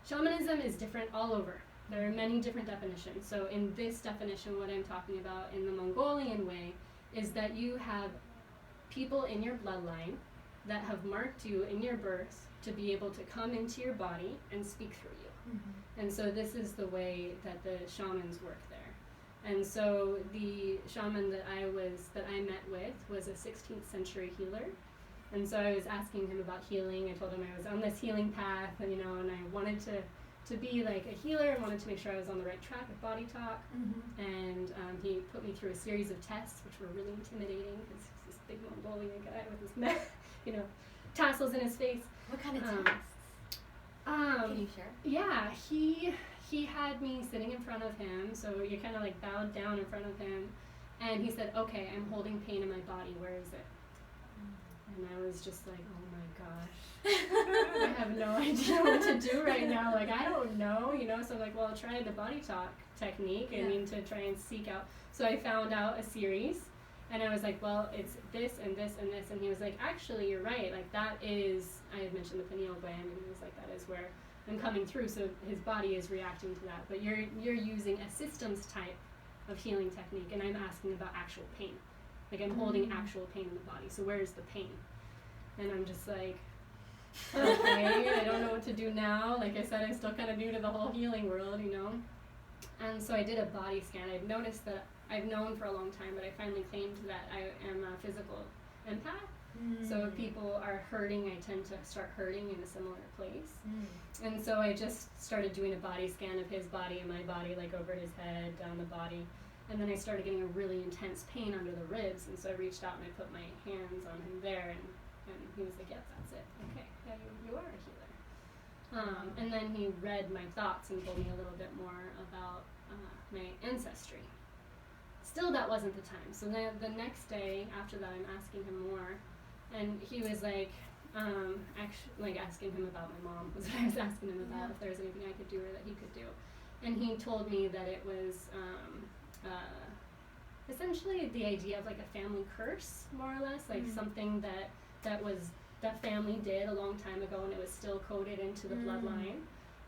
Speaker 3: shamanism is different all over. There are many different definitions. So in this definition, what I'm talking about in the Mongolian way is that you have people in your bloodline that have marked you in your birth to be able to come into your body and speak through you. And so this is the way that the shamans work there. And so the shaman that I met with was a 16th century healer. And so I was asking him about healing. I told him I was on this healing path, and and I wanted to be like a healer, and wanted to make sure I was on the right track with body talk. And he put me through a series of tests, which were really intimidating, because he's this big Mongolian guy with his tassels in his face.
Speaker 1: What kind of tests? Can you share?
Speaker 3: Yeah, he had me sitting in front of him, so you're kind of like bowed down in front of him, and he said, "Okay, I'm holding pain in my body. Where is it?" And I was just like, "Oh my gosh, I have no idea what to do right now. Like, I don't know, So I'm like, well, I'll try the body talk technique. I mean, to try and seek out. So I found out a series, and I was like, well, it's this and this and this. And he was like, actually, you're right. Like, that is, I had mentioned the pineal gland, and he was like, that is where I'm coming through. So his body is reacting to that. But you're using a systems type of healing technique, and I'm asking about actual pain. Like, I'm holding actual pain in the body. So where is the pain? And I'm just like, okay, I don't know what to do now. Like I said, I'm still kind of new to the whole healing world, And so I did a body scan. I'd noticed that I've known for a long time, but I finally claimed that I am a physical empath. So if people are hurting, I tend to start hurting in a similar place. And so I just started doing a body scan of his body and my body, like over his head, down the body. And then I started getting a really intense pain under the ribs. And so I reached out and I put my hands on him there, and he was like, yep, that's it. Okay, yeah, you are a healer. And then he read my thoughts and told me a little bit more about my ancestry. Still, that wasn't the time. So then the next day after that, I'm asking him more. And he was like, actually, like asking him about my mom was what I was asking him about, if there was anything I could do or that he could do. And he told me that it was essentially the idea of like a family curse, more or less, like something that family did a long time ago, and it was still coded into the bloodline.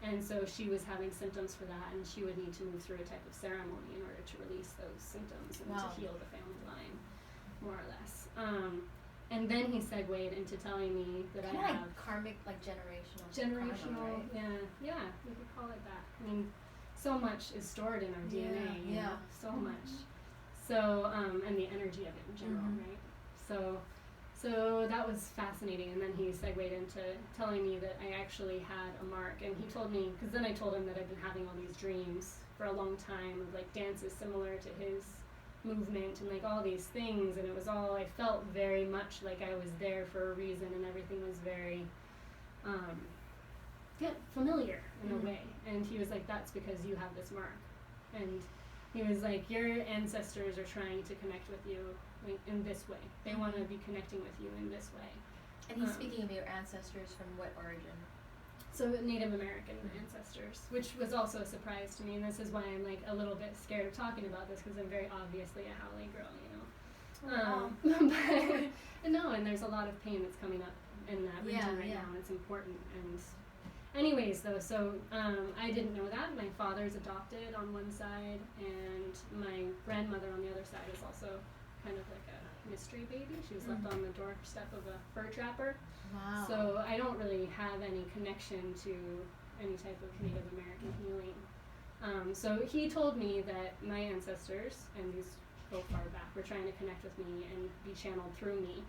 Speaker 3: And so she was having symptoms for that, and she would need to move through a type of ceremony in order to release those symptoms and to heal the family line, more or less. And then he segued into telling me that I have
Speaker 1: like karmic, like generational
Speaker 3: karma, right? Yeah, we could call it that. I mean, so much is stored in our DNA, you know, so much. So, and the energy of it in general, right? So that was fascinating, and then he segued into telling me that I actually had a mark, and he told me, because then I told him that I'd been having all these dreams for a long time of like dances similar to his movement and like all these things, and it was all, I felt very much like I was there for a reason, and everything was very familiar in a way. And he was like, that's because you have this mark. And he was like, your ancestors are trying to connect with you in this way. They want to be connecting with you in this way.
Speaker 1: And he's speaking of your ancestors from what origin?
Speaker 3: So Native American ancestors, which was also a surprise to me, and this is why I'm like a little bit scared of talking about this, because I'm very obviously a Haole girl, you know. But no, and there's a lot of pain that's coming up in that region now, and it's important. And anyways, though, so I didn't know that. My father's adopted on one side, and my grandmother on the other side is also kind of like a mystery baby. She was left on the doorstep of a fur trapper.
Speaker 1: Wow.
Speaker 3: So I don't really have any connection to any type of Native American healing. So he told me that my ancestors, and these go far back, were trying to connect with me and be channeled through me,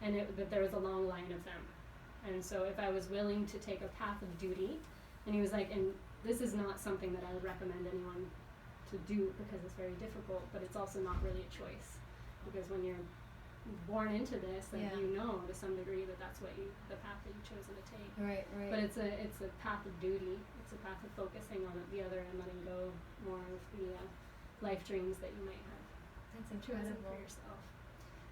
Speaker 3: and that there was a long line of them. And so if I was willing to take a path of duty, and he was like, and this is not something that I would recommend anyone to do because it's very difficult, but it's also not really a choice. Because when you're born into this, like you know to some degree that that's what the path that you've chosen to take.
Speaker 1: Right.
Speaker 3: But it's a path of duty. It's a path of focusing on the other and letting go more of the life dreams that you might have.
Speaker 1: That's incredible.
Speaker 3: For yourself.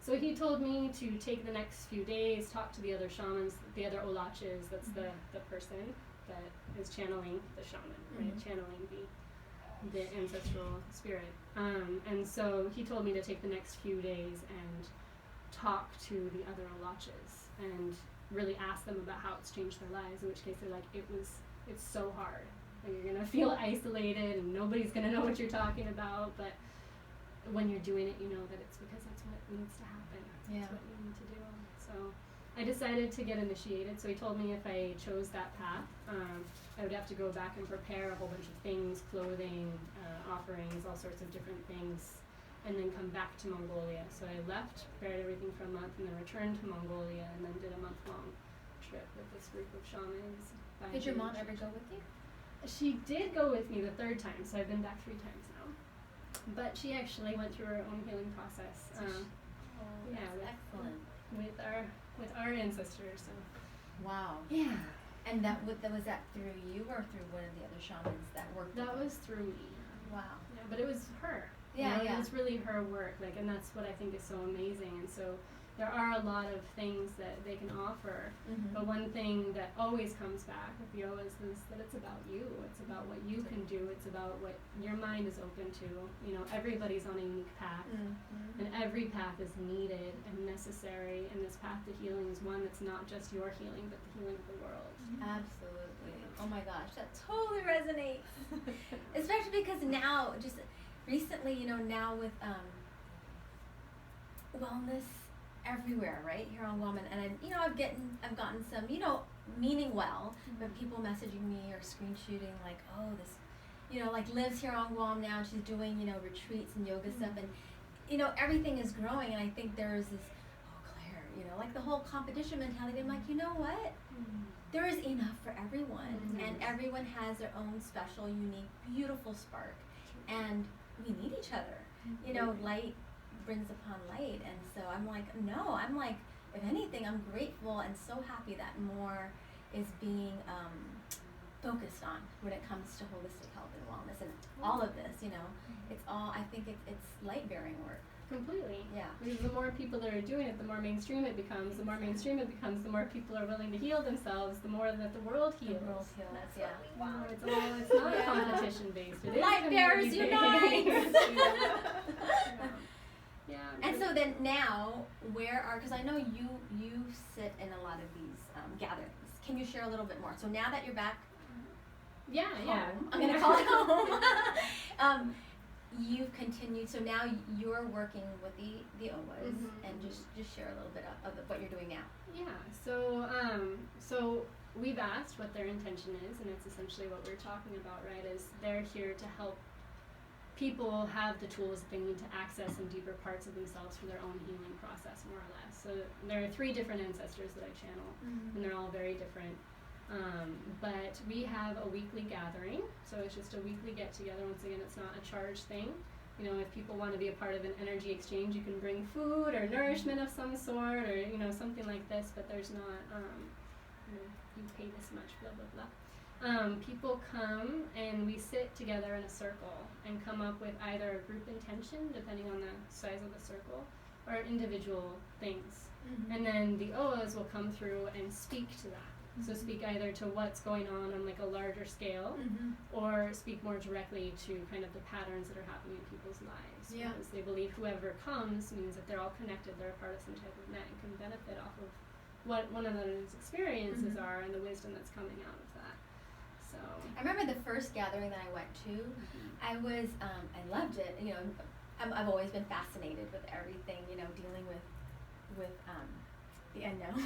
Speaker 3: So he told me to take the next few days, talk to the other shamans, the other olaches. That's the person that is channeling the shaman, right? Channeling the ancestral spirit. And so he told me to take the next few days and talk to the other olaches and really ask them about how it's changed their lives, in which case they're like, it's so hard. Like, you're gonna feel isolated and nobody's gonna know what you're talking about, but when you're doing it, you know that it's because that's what needs to happen. That's what you need to do. So I decided to get initiated. So he told me if I chose that path, I would have to go back and prepare a whole bunch of things, clothing, offerings, all sorts of different things, and then come back to Mongolia. So I left, prepared everything for a month, and then returned to Mongolia, and then did a month-long trip with this group of shamans.
Speaker 1: Did your mom ever go with you?
Speaker 3: She did go with me the third time, so I've been back 3 times now. But she actually went through her own healing process.
Speaker 1: That's excellent.
Speaker 3: With our ancestors. So.
Speaker 1: Wow.
Speaker 3: Yeah.
Speaker 1: And was that through you or through one of the other shamans that worked?
Speaker 3: That was through me.
Speaker 1: Wow.
Speaker 3: Yeah, but it was her.
Speaker 1: Yeah,
Speaker 3: It was really her work, like, and that's what I think is so amazing. And so there are a lot of things that they can offer, but one thing that always comes back with yoga is that it's about you. It's about what you can do. It's about what your mind is open to. You know, everybody's on a unique path, and every path is needed and necessary. And this path to healing is one that's not just your healing, but the healing of the world.
Speaker 1: Absolutely. Oh my gosh, that totally resonates. Especially because now, just recently, you know, now with wellness everywhere, right here on Woman, and I've gotten some, meaning well, but people messaging me or screen shooting like, oh, this, like lives here on Guam now, and she's doing, retreats and yoga stuff, and everything is growing, and I think there is this, oh, Claire, like the whole competition mentality. I'm like, you know what? There is enough for everyone, and everyone has their own special, unique, beautiful spark, and we need each other. Light brings upon light, and so I'm like, if anything, I'm grateful and so happy that more is being focused on when it comes to holistic health and wellness and all of this. It's all, I think it's light bearing work.
Speaker 3: Completely.
Speaker 1: Yeah.
Speaker 3: Because the more people that are doing it, the more mainstream it becomes. The more mainstream it becomes, the more people are willing to heal themselves, the more that the world heals.
Speaker 1: The world heals,
Speaker 2: That's
Speaker 1: yeah.
Speaker 2: what we want.
Speaker 3: It's not competition based. It is
Speaker 1: Light bearers
Speaker 3: community
Speaker 1: unite!
Speaker 3: based. Yeah.
Speaker 1: And so then now, where are, because I know you sit in a lot of these gatherings. Can you share a little bit more? So now that you're back
Speaker 3: Yeah,
Speaker 1: home, I'm going to call it home, you've continued, so now you're working with the OWAs, and just share a little bit of what you're doing now.
Speaker 3: Yeah, so we've asked what their intention is, and it's essentially what we're talking about, right, is they're here to help people have the tools that they need to access some deeper parts of themselves for their own healing process, more or less. So there are 3 different ancestors that I channel, and they're all very different. But we have a weekly gathering, so it's just a weekly get-together. Once again, it's not a charged thing. You know, if people want to be a part of an energy exchange, you can bring food or nourishment of some sort, or, you know, something like this, but there's not, you know, you pay this much, blah, blah, blah. People come and we sit together in a circle and come up with either a group intention, depending on the size of the circle, or individual things. And then the OAs will come through and speak to that. So speak either to what's going on like a larger scale, or speak more directly to kind of the patterns that are happening in people's lives.
Speaker 1: Yeah.
Speaker 3: Because they believe whoever comes means that they're all connected, they're a part of some type of net, and can benefit off of what one another's experiences are and the wisdom that's coming out of that. So
Speaker 1: I remember the first gathering that I went to, I was, I loved it. You know, I've always been fascinated with everything, you know, dealing with the unknown,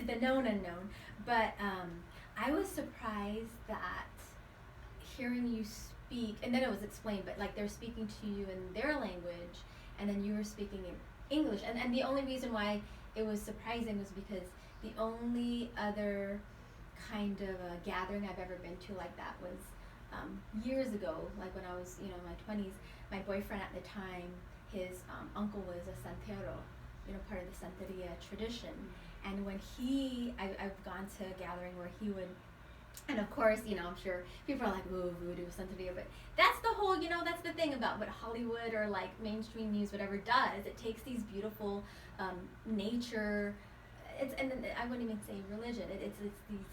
Speaker 1: the known unknown. But I was surprised that hearing you speak, and then it was explained, but like they're speaking to you in their language, and then you were speaking in English. And the only reason why it was surprising was because the only other kind of a gathering I've ever been to like that was years ago, like when I was, you know, in my 20s. My boyfriend at the time, his uncle was a santero, you know, part of the Santeria tradition. And when I've gone to a gathering where he would, and of course, you know, I'm sure people are like, ooh, voodoo, Santeria, but that's the whole, you know, that's the thing about what Hollywood or like mainstream news, whatever does. It takes these beautiful nature, and I wouldn't even say religion, it's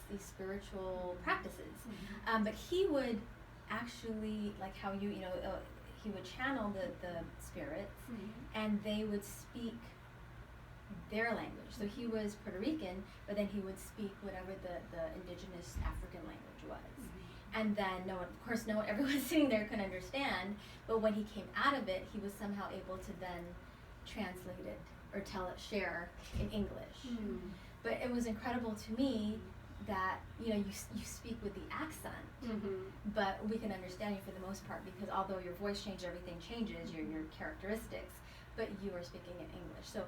Speaker 1: these spiritual practices. But he would actually, like how you know, he would channel the spirits, and they would speak their language. So he was Puerto Rican, but then he would speak whatever the indigenous African language was. And then everyone sitting there could understand, but when he came out of it, he was somehow able to then translate it or share in English. But it was incredible to me that, you know, you speak with the accent, but we can understand you for the most part, because although your voice changes, everything changes, your characteristics, but you are speaking in English. So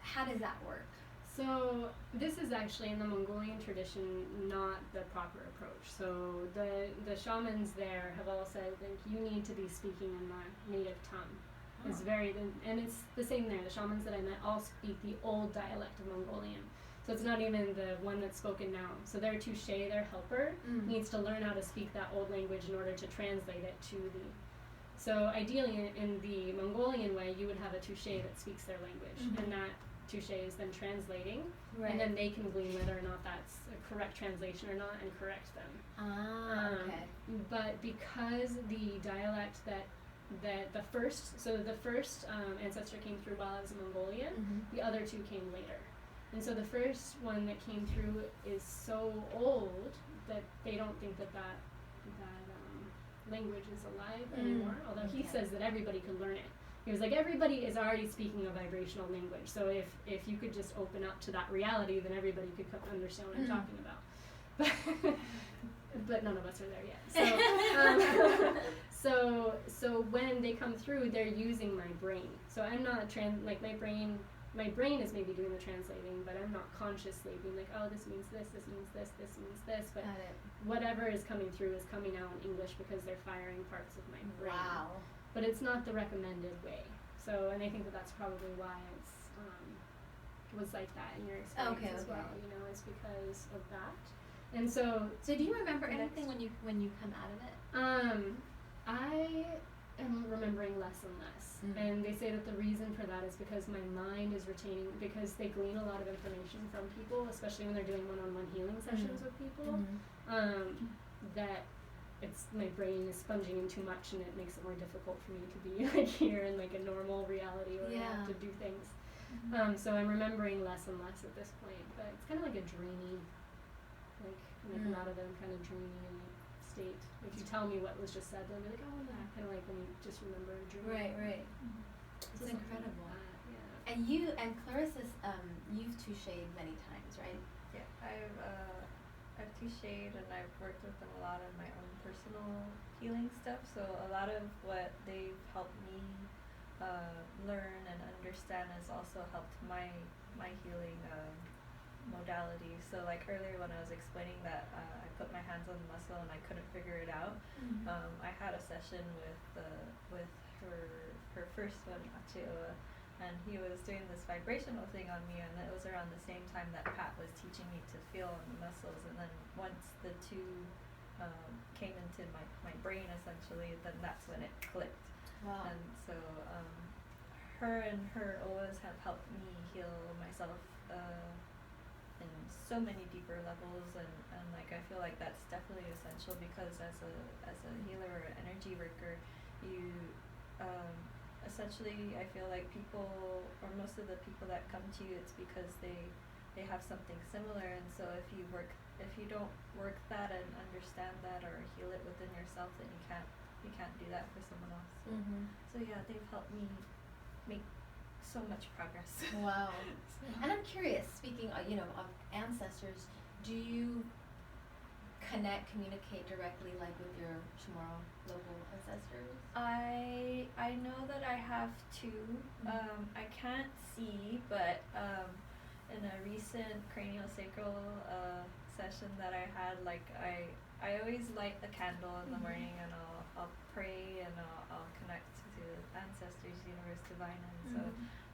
Speaker 1: how does that work?
Speaker 3: So this is actually in the Mongolian tradition not the proper approach. So the shamans there have all said, like, you need to be speaking in the native tongue. It's and it's the same there. The shamans that I met all speak the old dialect of Mongolian. So it's not even the one that's spoken now. So their touche, their helper, needs to learn how to speak that old language in order to translate it to the. So ideally, in the Mongolian way, you would have a touche that speaks their language, and that touche is then translating, and then they can glean whether or not that's a correct translation or not, and correct them.
Speaker 1: Okay.
Speaker 3: But because the dialect that the first ancestor came through while I was in Mongolia, the other 2 came later. And so the first one that came through is so old that they don't think that language is alive anymore, although he says that everybody can learn it. He was like, everybody is already speaking a vibrational language, so if you could just open up to that reality, then everybody could understand what I'm talking about. But none of us are there yet. So when they come through, they're using my brain. So I'm not my brain is maybe doing the translating, but I'm not consciously being like, oh, this means this means this means this. But whatever is coming through is coming out in English because they're firing parts of my brain.
Speaker 1: Wow.
Speaker 3: But it's not the recommended way. So, and I think that's probably why it's was like that in your experience as well. You know, it's because of that. And so
Speaker 1: do you remember anything when you come out of it?
Speaker 3: am remembering less and less. And they say that the reason for that is because my mind is retaining, because they glean a lot of information from people, especially when they're doing one-on-one healing sessions with people, that it's my brain is sponging in too much, and it makes it more difficult for me to be like here in like a normal reality where I have to do things. So I'm remembering less and less at this point, but it's kind of like a dreamy, like a lot of them kind of dreamy state. If you tell me what was just said, they'll be like, oh, yeah, kind of like when you just remember a dream.
Speaker 1: Right.
Speaker 3: So
Speaker 1: it's incredible.
Speaker 3: Like yeah.
Speaker 1: And you and Clarissa's, you've toucheed many times, right?
Speaker 2: Yeah, I've toucheed, and I've worked with them a lot on my own personal healing stuff. So a lot of what they've helped me learn and understand has also helped my healing modality. So like earlier when I was explaining that I put my hands on the muscle and I couldn't figure it out, I had a session with her first one, Achioa, and he was doing this vibrational thing on me, and it was around the same time that Pat was teaching me to feel on the muscles. And then once the two came into my brain essentially, then that's when it clicked.
Speaker 1: Wow.
Speaker 2: And so her and her OAs have helped me heal myself in so many deeper levels, and like I feel like that's definitely essential, because as a healer or energy worker, you essentially, I feel like people, or most of the people that come to you, it's because they have something similar. And so if you don't work that and understand that or heal it within yourself, then you can't do that for someone else. So yeah, they've helped me make so much progress.
Speaker 1: Wow. And I'm curious, speaking of ancestors, do you communicate directly like with your Chamorro local ancestors?
Speaker 2: I know that I have two. I can't see, but in a recent craniosacral session that I had, like I always light a candle in the morning, and I'll pray, and I'll connect to ancestors, universe, divine. And so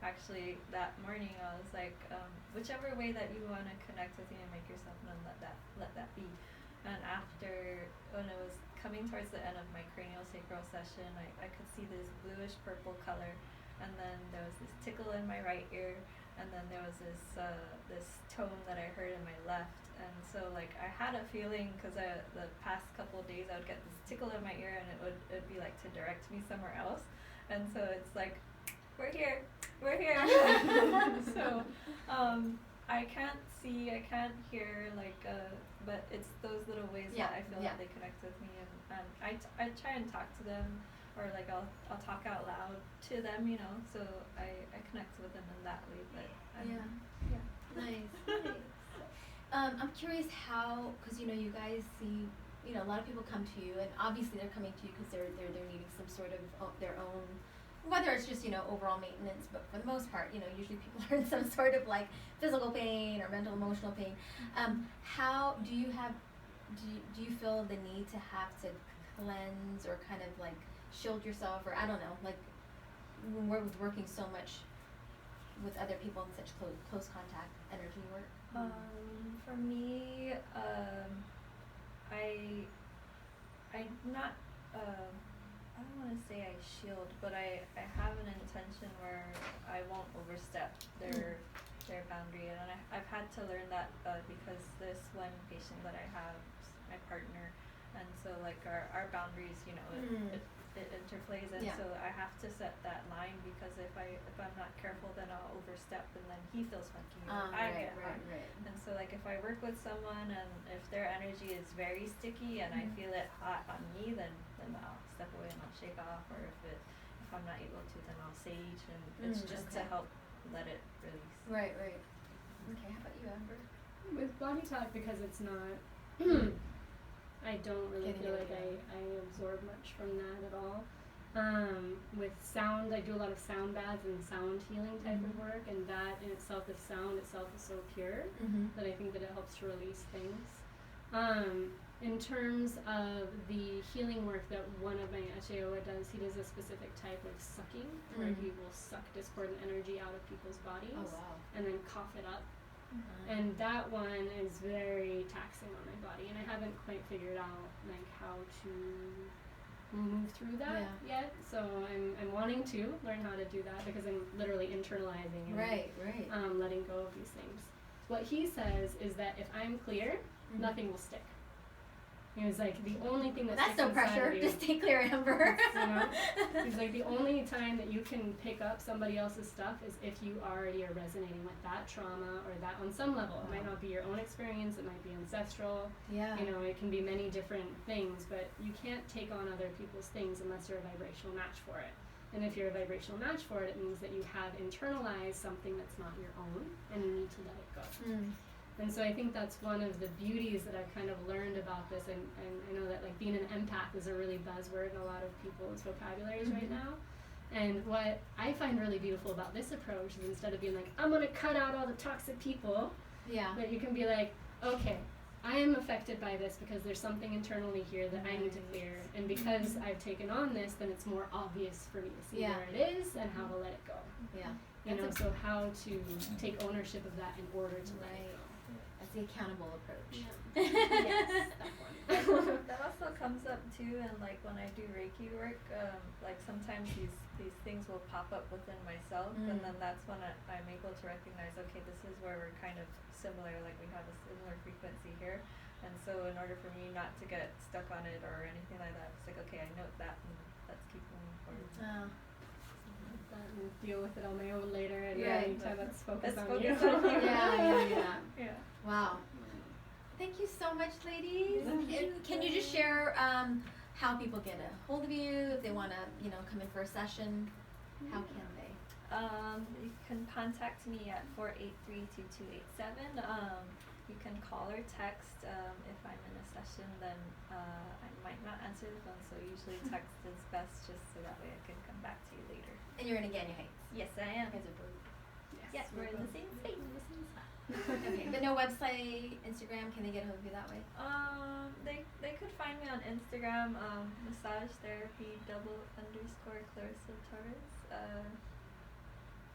Speaker 2: actually that morning I was like, whichever way that you want to connect with me and make yourself known, let that be. And after, when it was coming towards the end of my craniosacral session, I could see this bluish purple color, and then there was this tickle in my right ear, and then there was this tone that I heard in my left. And so like I had a feeling, because the past couple of days I would get this tickle in my ear, and it'd be like to direct me somewhere else. And so it's like, we're here. So I can't see, I can't hear, like but it's those little ways that I feel that they connect with me, and I try and talk to them, or like I'll talk out loud to them, so I connect with them in that way. But
Speaker 1: Nice. I'm curious how, because you guys see, a lot of people come to you, and obviously they're coming to you because they're needing some sort of their own, whether it's just overall maintenance, but for the most part, usually people are in some sort of like physical pain or mental, emotional pain. How do you feel the need to have to cleanse or kind of like shield yourself, or I don't know, like when we're working so much with other people in such close contact energy work?
Speaker 2: For me, I'm not. I don't want to say I shield, but I have an intention where I won't overstep their boundary, and I've had to learn that because this one patient that I have, my partner, and so like our boundaries, it interplays, and so I have to set that line, because if I'm not careful, then I'll overstep, and then he feels funky, or I get hot. And so like if I work with someone, and if their energy is very sticky, and I feel it hot on me, then I'll step away and I'll shake off, or if I'm not able to, then I'll sage, and it's just to help let it release.
Speaker 1: Right. Okay, how about you, Amber?
Speaker 3: With body talk, because it's not I don't really feel like I absorb much from that at all. With sound, I do a lot of sound baths and sound healing type of work, and that in itself, the sound itself is so pure that I think that it helps to release things. In terms of the healing work that one of my Achioa does, he does a specific type of sucking, where he will suck discordant energy out of people's bodies and then cough it up. And that one is very taxing on my body, and I haven't quite figured out like how to move through that yet. So I'm wanting to learn how to do that because I'm literally internalizing and letting go of these things. What he says is that if I'm clear, nothing will stick. He was like, the only thing that sticks
Speaker 1: no
Speaker 3: inside
Speaker 1: pressure.
Speaker 3: of you,
Speaker 1: Just stay clear, Amber.
Speaker 3: you know? He's like, the only time that you can pick up somebody else's stuff is if you already are resonating with that trauma or that on some level. It might not be your own experience. It might be ancestral.
Speaker 1: Yeah.
Speaker 3: You know, it can be many different things, but you can't take on other people's things unless you're a vibrational match for it. And if you're a vibrational match for it, it means that you have internalized something that's not your own, and you need to let it go. And so I think that's one of the beauties that I've kind of learned about this, and I know that like being an empath is a really buzzword in a lot of people's vocabularies right now. And what I find really beautiful about this approach is instead of being like, I'm gonna cut out all the toxic people, that you can be like, okay, I am affected by this because there's something internally here that I need to clear, and because I've taken on this, then it's more obvious for me to see where it is and how to let it go. You know, so how to take ownership of that in order to let it go.
Speaker 1: That's the accountable approach.
Speaker 3: Yes, that one.
Speaker 2: That also comes up too, and like when I do Reiki work, like sometimes these things will pop up within myself, and then that's when I'm able to recognize, okay, this is where we're kind of similar, like we have a similar frequency here, and so in order for me not to get stuck on it or anything like that, it's like, okay, I note that, and let's keep moving forward.
Speaker 3: That and deal with it on my own later, and anytime let's focus on you.
Speaker 1: Yeah. Wow. Thank you so much, ladies. Can you just share how people get a hold of you if they want to, come in for a session? How can they?
Speaker 2: You can contact me at 483-2287. You can call or text. If I'm in a session, then I might not answer the phone, so usually text is best, just so that way I can come back to you later.
Speaker 1: And you're in Agano Heights?
Speaker 2: Yes, I am.
Speaker 1: You guys are both.
Speaker 2: Yes, we're in the same space.
Speaker 1: Okay, but no website, Instagram. Can they get a hold of you that way?
Speaker 2: They could find me on Instagram, massage therapy _Clarissa Torres.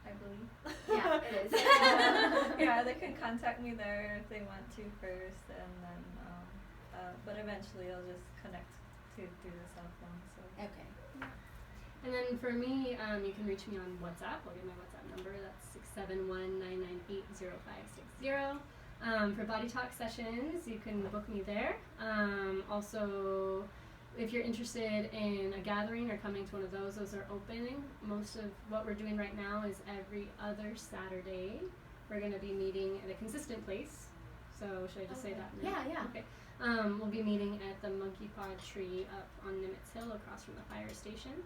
Speaker 2: I believe.
Speaker 1: Yeah, it is.
Speaker 2: Yeah, they can contact me there if they want to first, and then but eventually I'll just connect through the cell phone. So
Speaker 1: Okay.
Speaker 3: And then for me, you can reach me on WhatsApp. I'll give my WhatsApp number. That's 671-998-0560. For Body Talk sessions, you can book me there. Also, if you're interested in a gathering or coming to one of those are opening. Most of what we're doing right now is every other Saturday. We're going to be meeting at a consistent place. So should I just say that now?
Speaker 1: Yeah.
Speaker 3: Okay. We'll be meeting at the Monkey Pod Tree up on Nimitz Hill across from the fire station.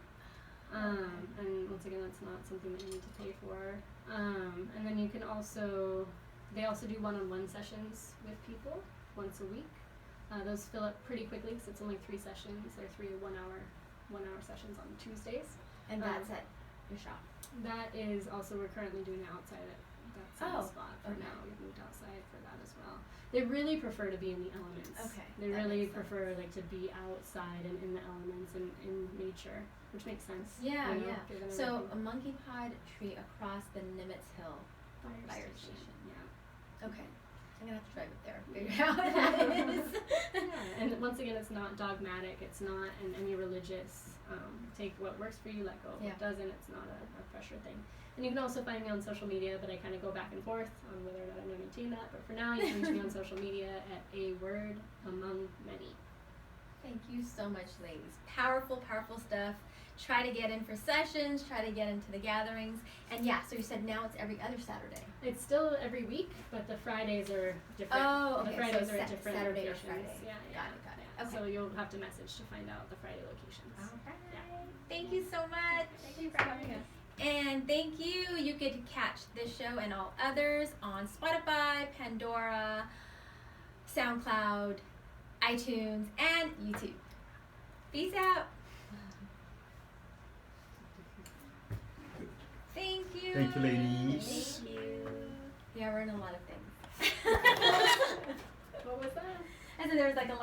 Speaker 3: And once again, that's not something that you need to pay for. And then you can they also do one-on-one sessions with people once a week. Those fill up pretty quickly because it's only 3 sessions. They're 3 one-hour sessions on Tuesdays.
Speaker 1: And that's at your shop?
Speaker 3: That is also, we're currently doing it outside at that same spot for now. We've moved outside for that as well. They really prefer to be in the elements.
Speaker 1: Okay.
Speaker 3: They really prefer to be outside and in the elements and in nature, which makes sense.
Speaker 1: Yeah. So a monkey pod tree across the Nimitz Hill fire station.
Speaker 3: Yeah.
Speaker 1: Okay. I'm gonna have to drive up there. Figure out what that is.
Speaker 3: And once again, it's not dogmatic. It's not in any religious. Take what works for you, let go of what doesn't. It's not a pressure thing. And you can also find me on social media, but I kind of go back and forth on whether or not I'm going to maintain that. But for now, you can reach me on social media at A Word Among Many.
Speaker 1: Thank you so much, ladies. Powerful, powerful stuff. Try to get in for sessions. Try to get into the gatherings. And so you said now it's every other Saturday.
Speaker 3: It's still every week, but the Fridays are different.
Speaker 1: Oh, okay.
Speaker 3: The Fridays are at different
Speaker 1: Saturday
Speaker 3: locations.
Speaker 1: or Friday.
Speaker 3: Yeah.
Speaker 1: Got it. Okay.
Speaker 3: So you'll have to message to find out the Friday locations.
Speaker 1: All right.
Speaker 3: Yeah.
Speaker 1: Thank you so much.
Speaker 2: thank you for having us.
Speaker 1: And thank you. You could catch this show and all others on Spotify, Pandora, SoundCloud, iTunes, and YouTube. Peace out. Thank you.
Speaker 4: Thank you, ladies.
Speaker 2: Thank you.
Speaker 1: Yeah, we're in a lot of things.
Speaker 3: What was that?
Speaker 1: And so there was a lot of